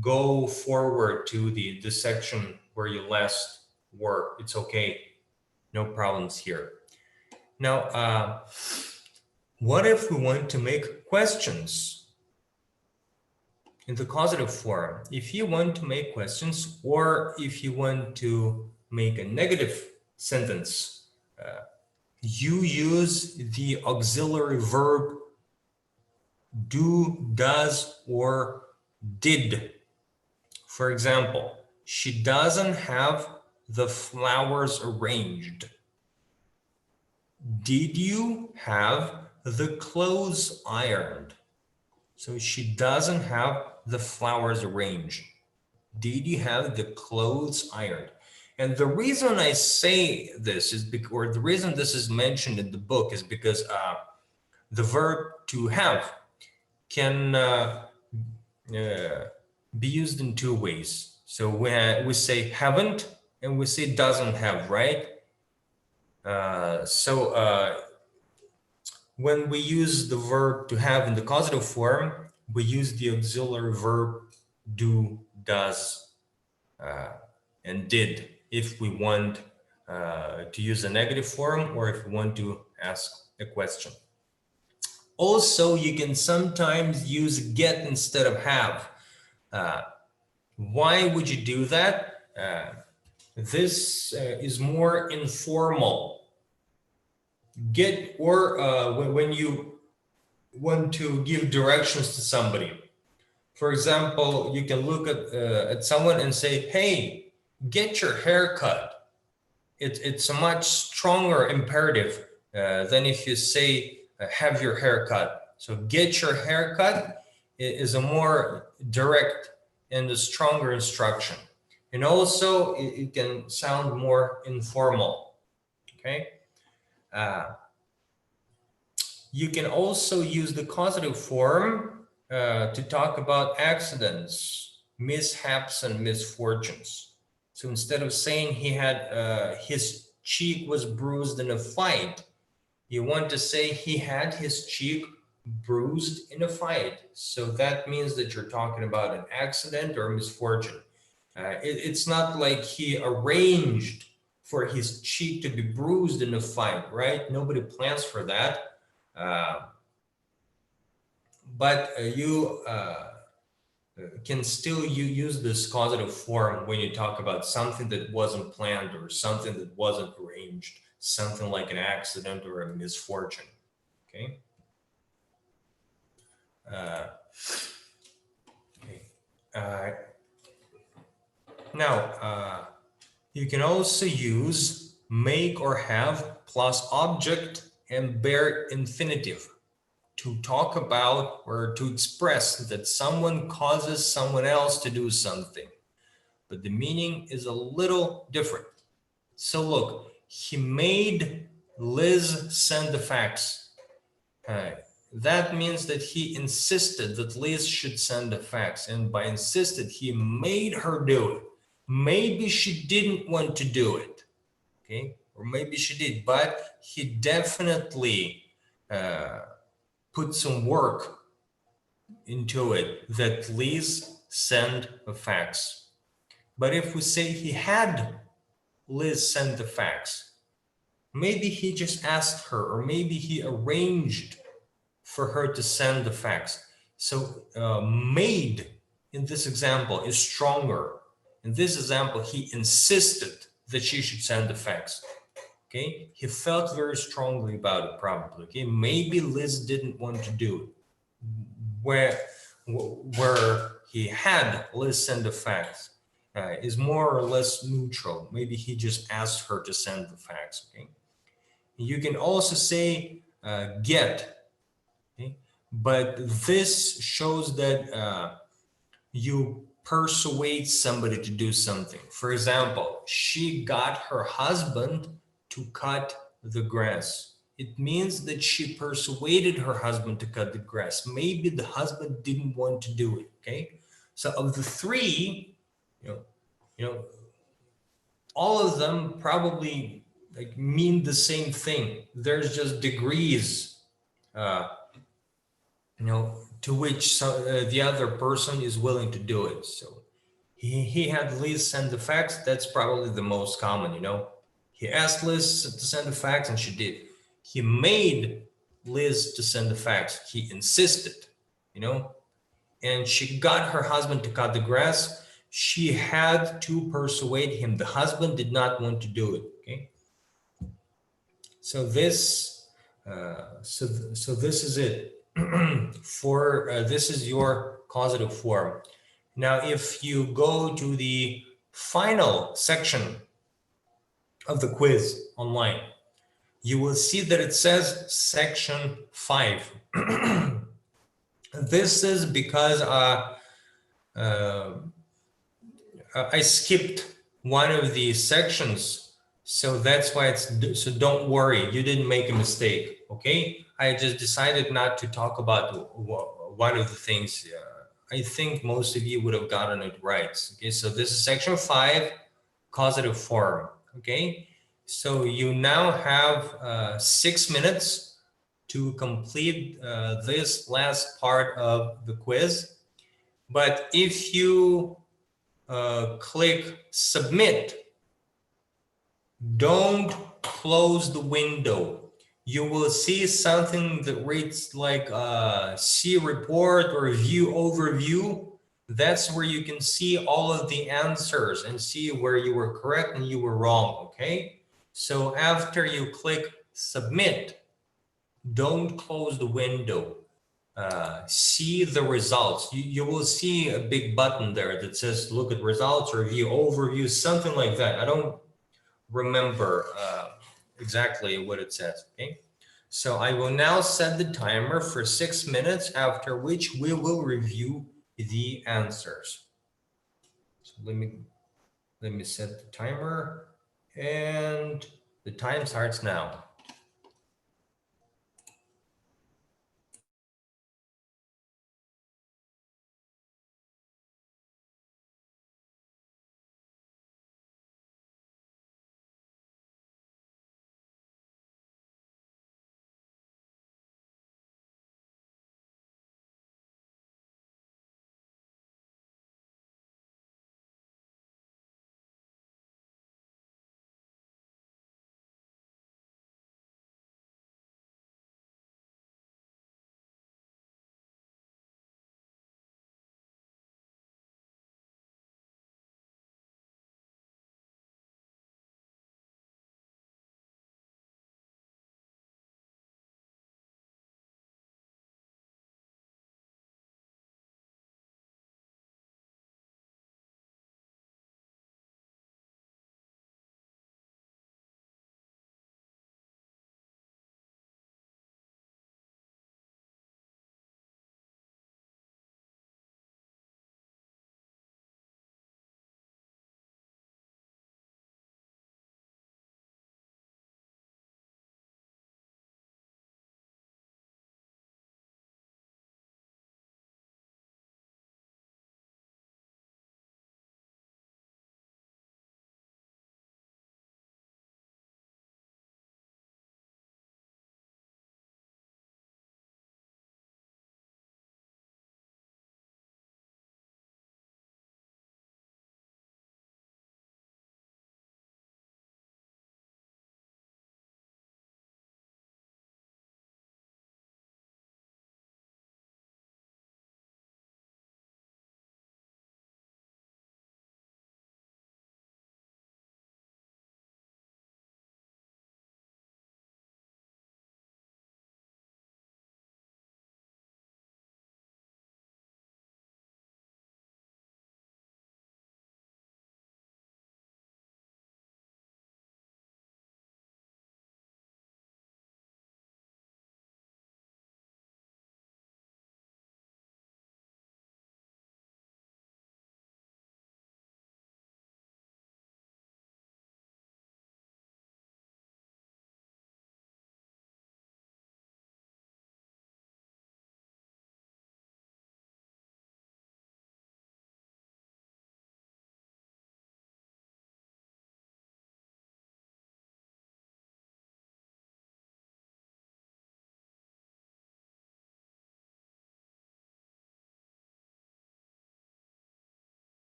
go forward to the section where you last were. It's okay, no problems here. Now, what if we want to make questions? In the causative form, if you want to make questions or if you want to make a negative sentence, you use the auxiliary verb do, does, or did. For example, she doesn't have the flowers arranged? Did you have the clothes ironed? So she doesn't have the flowers arranged. Did you have the clothes ironed? And the reason I say this is because, or the reason this is mentioned in the book is because the verb to have can be used in two ways. So when we say haven't and we say doesn't have, right? When we use the verb to have in the causative form, we use the auxiliary verb do, does, and did if we want to use a negative form or if we want to ask a question. Also, you can sometimes use get instead of have. Why would you do that? This is more informal. Get, or when you want to give directions to somebody. For example, you can look at someone and say, hey, get your hair cut. It's a much stronger imperative than if you say, have your hair cut. So get your hair cut is a more direct and a stronger instruction. And also it can sound more informal, okay? You can also use the causative form to talk about accidents, mishaps, and misfortunes. So instead of saying he had his cheek was bruised in a fight, you want to say he had his cheek bruised in a fight. So that means that you're talking about an accident or misfortune. It's not like he arranged for his cheek to be bruised in a fight, right? Nobody plans for that. But you can still use this causative form when you talk about something that wasn't planned or something that wasn't arranged, something like an accident or a misfortune, okay? Now, you can also use make or have plus object and bare infinitive to talk about or to express that someone causes someone else to do something, but the meaning is a little different. So look, he made Liz send the fax. That means that he insisted that Liz should send the fax, and by insisted, he made her do it. Maybe she didn't want to do it, okay? Or maybe she did, but he definitely put some work into it that Liz send a fax. But if we say he had Liz send the fax, maybe he just asked her, or maybe he arranged for her to send the fax. So made in this example is stronger. In this example, he insisted that she should send the fax. Okay, he felt very strongly about it, probably. Okay, maybe Liz didn't want to do it. Where he had Liz send the fax is more or less neutral. Maybe he just asked her to send the fax. Okay, you can also say get. Okay, but this shows that you persuade somebody to do something. For example, she got her husband to cut the grass. It means that she persuaded her husband to cut the grass. Maybe the husband didn't want to do it, okay? So of the three, all of them probably like mean the same thing. There's just degrees, to which the other person is willing to do it. So he had Liz send the fax. That's probably the most common, He asked Liz to send the fax and she did. He made Liz to send the fax. He insisted, and she got her husband to cut the grass. She had to persuade him. The husband did not want to do it, okay? So this is it. This is your causative form. Now, if you go to the final section of the quiz online, you will see that it says section 5. This is because I skipped one of the sections, so that's why so don't worry, you didn't make a mistake, okay? I just decided not to talk about one of the things. I think most of you would have gotten it right. Okay, so this is section 5, causative form, okay? So you now have 6 minutes to complete this last part of the quiz. But if you click submit, don't close the window. You will see something that reads like see report or view overview. That's where you can see all of the answers and see where you were correct and you were wrong, okay? So after you click submit, don't close the window. See the results. You will see a big button there that says look at results or view overview, something like that. I don't remember exactly what it says, okay? So I will now set the timer for 6 minutes, after which we will review the answers. So let me set the timer, and the time starts now.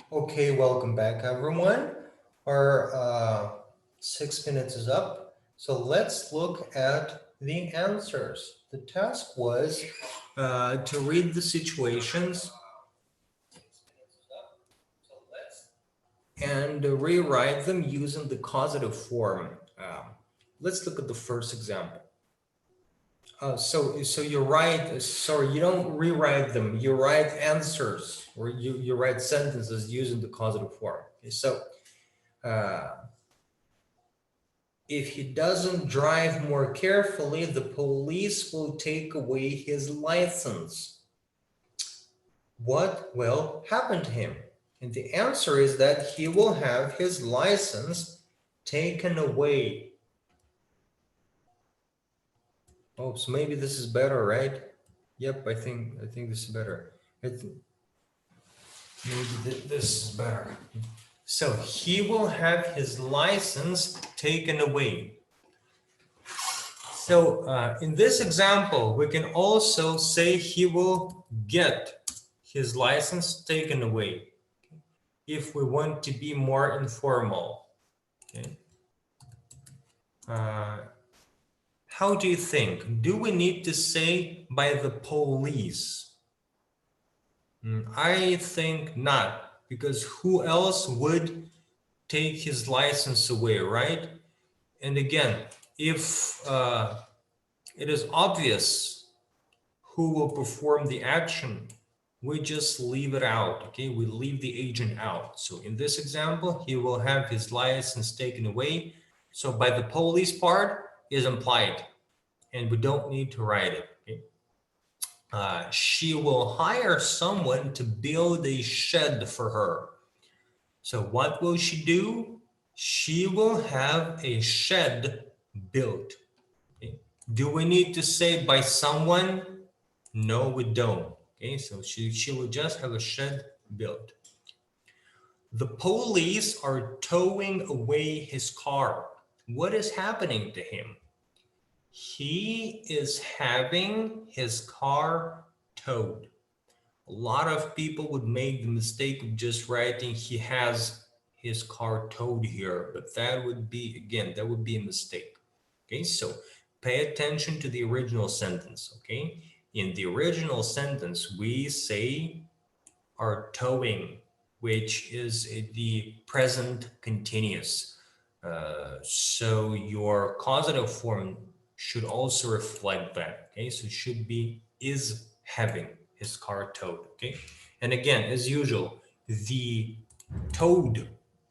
Okay, welcome back, everyone. Our 6 minutes is up. So let's look at the answers. The task was to read the situations and rewrite them using the causative form. Let's look at the first example. So you write, sorry, you don't rewrite them, you write answers, or you write sentences using the causative form. Okay, so if he doesn't drive more carefully, the police will take away his license. What will happen to him? And the answer is that he will have his license taken away. Oh, so maybe this is better, right? Yep, I think this is better. Maybe this is better. So he will have his license taken away. So in this example, we can also say he will get his license taken away if we want to be more informal. Okay. How do you think? Do we need to say by the police? I think not, because who else would take his license away, right? And again, if it is obvious who will perform the action, we just leave it out, okay? We leave the agent out. So in this example, he will have his license taken away. So by the police part is implied, and we don't need to write it, okay? She will hire someone to build a shed for her. So what will she do? She will have a shed built. Okay. Do we need to say by someone? No, we don't. Okay, so she will just have a shed built. The police are towing away his car. What is happening to him? He is having his car towed. A lot of people would make the mistake of just writing he has his car towed here, but that would be, again, that would be a mistake. Okay, so pay attention to the original sentence, okay? In the original sentence, we say are towing, which is the present continuous. So your causative form should also reflect that, okay? So it should be is having his car towed, okay? And again, as usual, the towed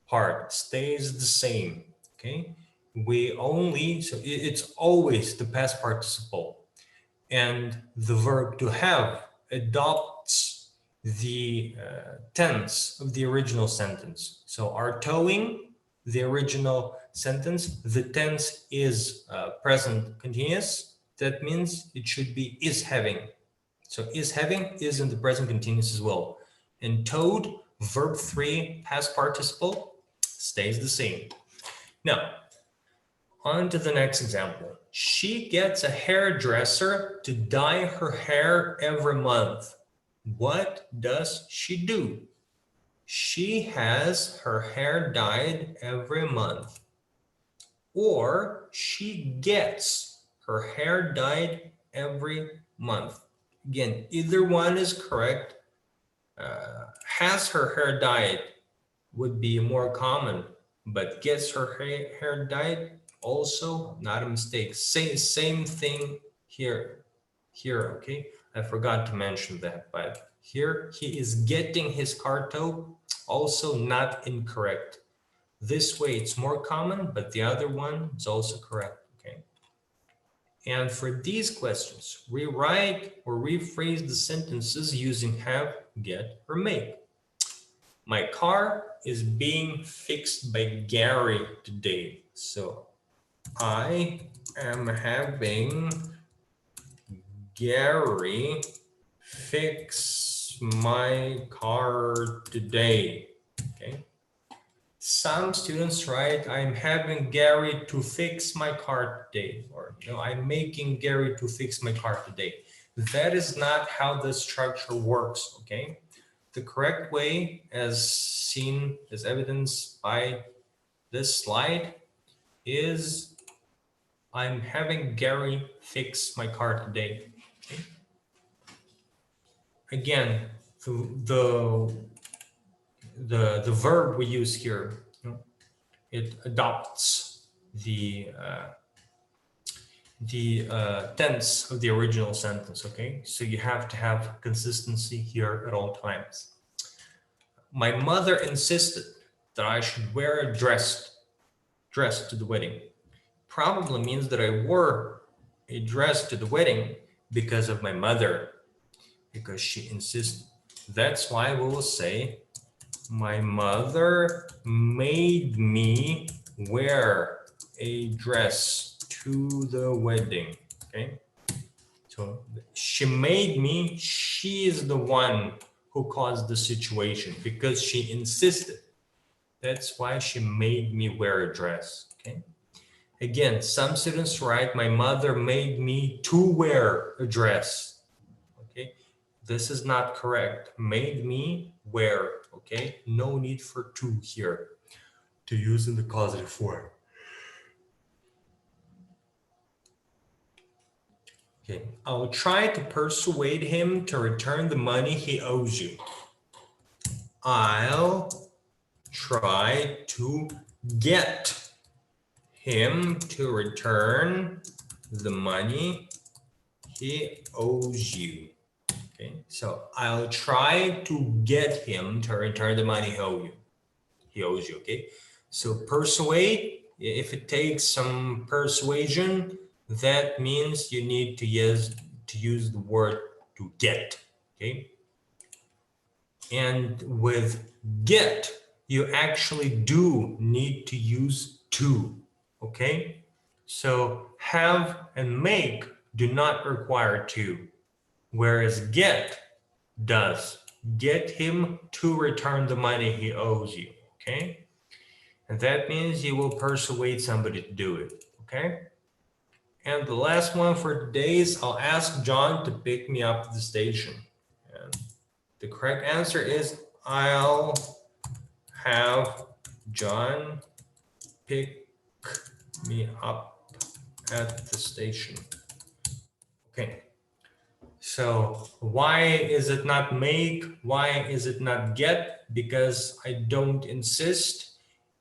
part stays the same, okay? So it's always the past participle, and the verb to have adopts the tense of the original sentence. So are towing, the original sentence, the tense is present continuous. That means it should be is having. So is having is in the present continuous as well. And towed, verb 3, past participle, stays the same. Now, on to the next example. She gets a hairdresser to dye her hair every month. What does she do? She has her hair dyed every month. Or she gets her hair dyed every month. Again, either one is correct. Has her hair dyed would be more common, but gets her hair dyed also not a mistake. Same thing here, okay? I forgot to mention that, but here he is getting his car towed, also not incorrect. This way it's more common, but the other one is also correct, okay? And for these questions, rewrite or rephrase the sentences using have, get, or make. My car is being fixed by Gary today. So I am having Gary fix my car today. Okay. Some students write, I'm having Gary to fix my car today. Or, I'm making Gary to fix my car today. That is not how the structure works, okay? the correct way, as seen, as evidenced by this slide, is I'm having Gary fix my car today. Okay. Again, the verb we use here, it adopts the tense of the original sentence. Okay, so you have to have consistency here at all times. My mother insisted that I should wear a dress to the wedding. Probably means that I wore a dress to the wedding because of my mother, because she insisted. That's why we will say, my mother made me wear a dress to the wedding. Okay, so she made me, she is the one who caused the situation because she insisted. That's why she made me wear a dress. Okay. Again, some students write, my mother made me to wear a dress. Okay, this is not correct. Made me wear. Okay, no need for to here to use in the causative form. Okay, I'll try to persuade him to return the money he owes you. I'll try to get him to return the money he owes you. Okay, so I'll try to get him to return the money he owes you. Okay, so persuade, if it takes some persuasion, that means you need to use the word to get. Okay, and with get, you actually do need to use to. Okay, so have and make do not require to, whereas get does. Get him to return the money he owes you. Okay, and that means you will persuade somebody to do it. Okay, and the last one for today is, I'll ask John to pick me up at the station. And the correct answer is, I'll have John pick me up at the station. Okay, so why is it not make? Why is it not get? Because I don't insist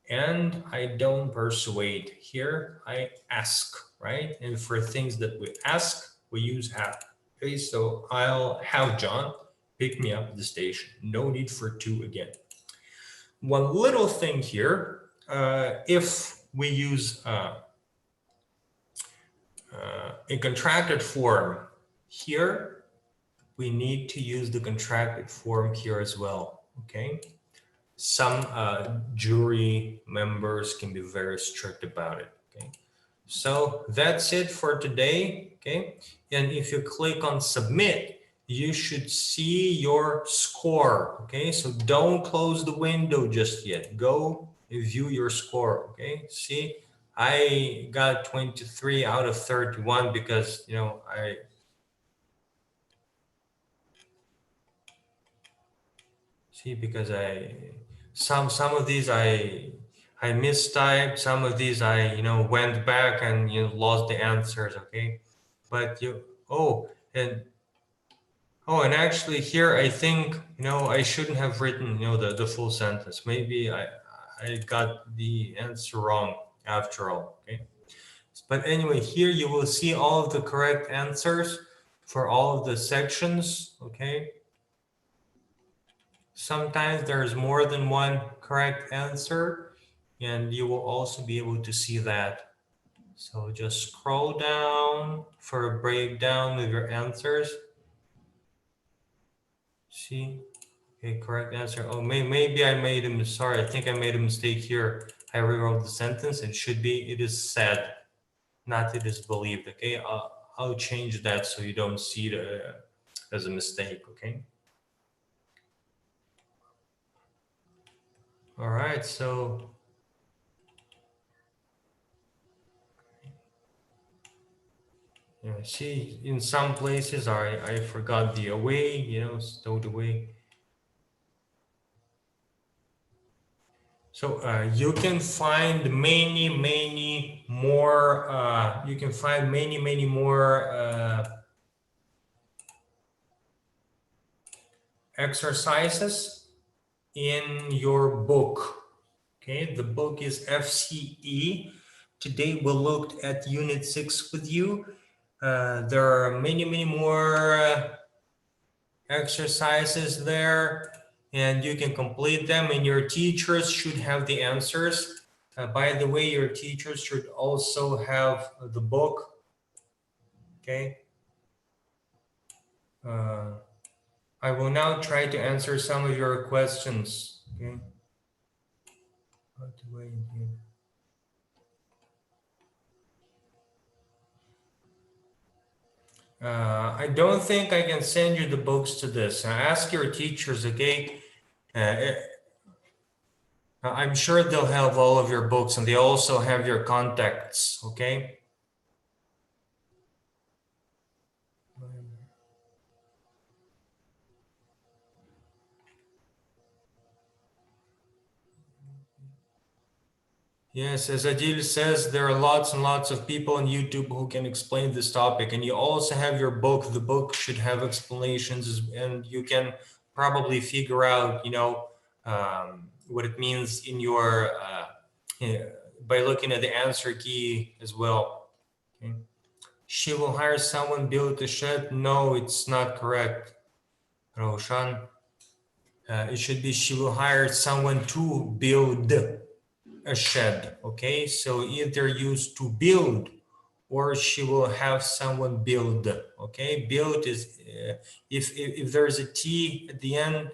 and I don't persuade. Here I ask, right? And for things that we ask, we use have. Okay, so I'll have John pick me up at the station. No need for to again. One little thing here, if we use a contracted form here, we need to use the contracted form here as well. Okay, some jury members can be very strict about it. Okay, so that's it for today. Okay, and if you click on submit, you should see your score. Okay, so don't close the window just yet. Go view your score. Okay, see, I got 23 out of 31 because, you know, because some of these I mistyped, some of these I, you know, went back and, you know, lost the answers. Okay, but and actually here I think, you know, I shouldn't have written, you know, the full sentence. Maybe I got the answer wrong after all. Okay, but anyway, here you will see all of the correct answers for all of the sections. Okay, sometimes there's more than one correct answer, and you will also be able to see that. So just scroll down for a breakdown of your answers. See, okay, correct answer. Oh, maybe I made a mistake. Sorry, I think I made a mistake here. I rewrote the sentence. It should be, it is said, not it is believed. Okay, I'll change that so you don't see it as a mistake. Okay. All right, so yeah, see, in some places I forgot the away, you know, stowed away. So you can find many more. You can find many more exercises in your book. Okay, the book is FCE. Today we looked at Unit 6 with you. There are many more exercises there, and you can complete them, and your teachers should have the answers. By the way, your teachers should also have the book. Okay. I will now try to answer some of your questions. Okay. I don't think I can send you the books to this. Ask your teachers, okay? I'm sure they'll have all of your books, and they also have your contacts, okay? Yes, as Adil says, there are lots and lots of people on YouTube who can explain this topic, and you also have your book. The book should have explanations, and you can probably figure out, what it means in your by looking at the answer key as well. Okay. She will hire someone build a shed. No, it's not correct, Roshan. It should be she will hire someone to build a shed. Okay, so either use to build or she will have someone build. Okay, build is if there's a T at the end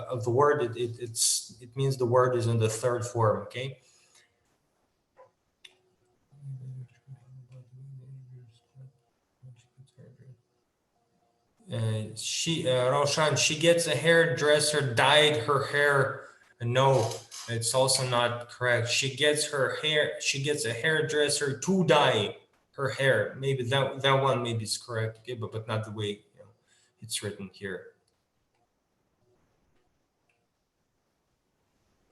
of the word, it means the word is in the third form. Okay. Roshan, she gets a hairdresser dyed her hair. No, it's also not correct. She gets a hairdresser to dye her hair. Maybe that one maybe is correct, okay, but not the way it's written here.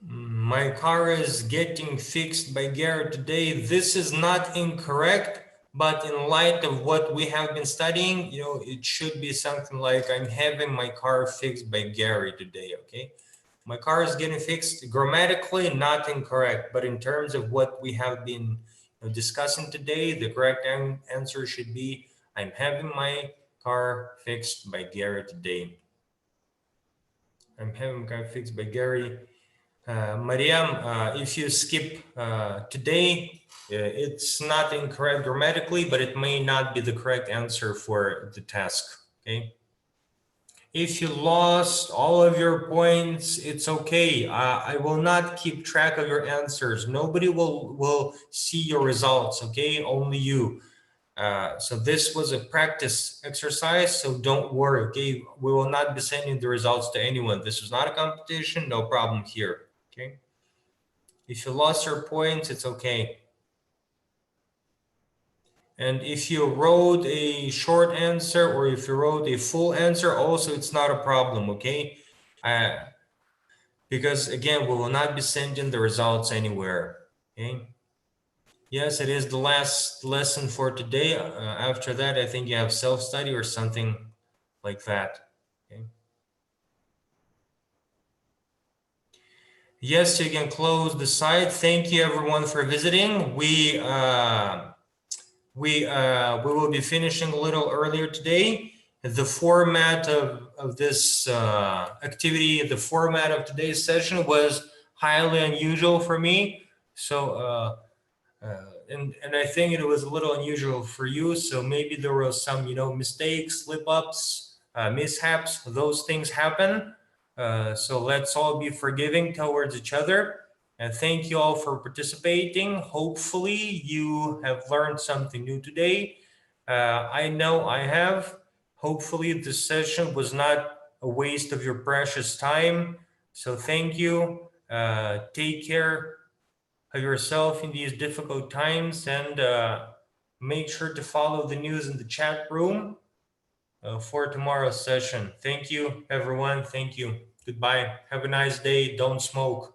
My car is getting fixed by Garrett today. This is not incorrect, but in light of what we have been studying, it should be something like I'm having my car fixed by Gary today, okay? My car is getting fixed. Grammatically, not incorrect, but in terms of what we have been discussing today, the correct answer should be I'm having my car fixed by Gary today. I'm having my car fixed by Gary. Mariam, if you skip today, it's not incorrect grammatically, but it may not be the correct answer for the task, okay? If you lost all of your points, it's okay. I will not keep track of your answers. Nobody will see your results, okay? Only you. So this was a practice exercise, so don't worry, okay? We will not be sending the results to anyone. This is not a competition, no problem here. Okay. If you lost your points, it's okay. And if you wrote a short answer or if you wrote a full answer, also it's not a problem, okay? Because again, we will not be sending the results anywhere, okay? Yes, it is the last lesson for today. After that, I think you have self-study or something like that, okay? Yes, you can close the site. Thank you everyone for visiting. We will be finishing a little earlier today. The format of this activity, the format of today's session was highly unusual for me. So, and I think it was a little unusual for you. So maybe there was some, mistakes, slip-ups, mishaps. Those things happen. So let's all be forgiving towards each other. And thank you all for participating. Hopefully you have learned something new today. I know I have. Hopefully this session was not a waste of your precious time. So thank you. Take care of yourself in these difficult times, and make sure to follow the news in the chat room for tomorrow's session. Thank you, everyone. Thank you. Goodbye. Have a nice day. Don't smoke.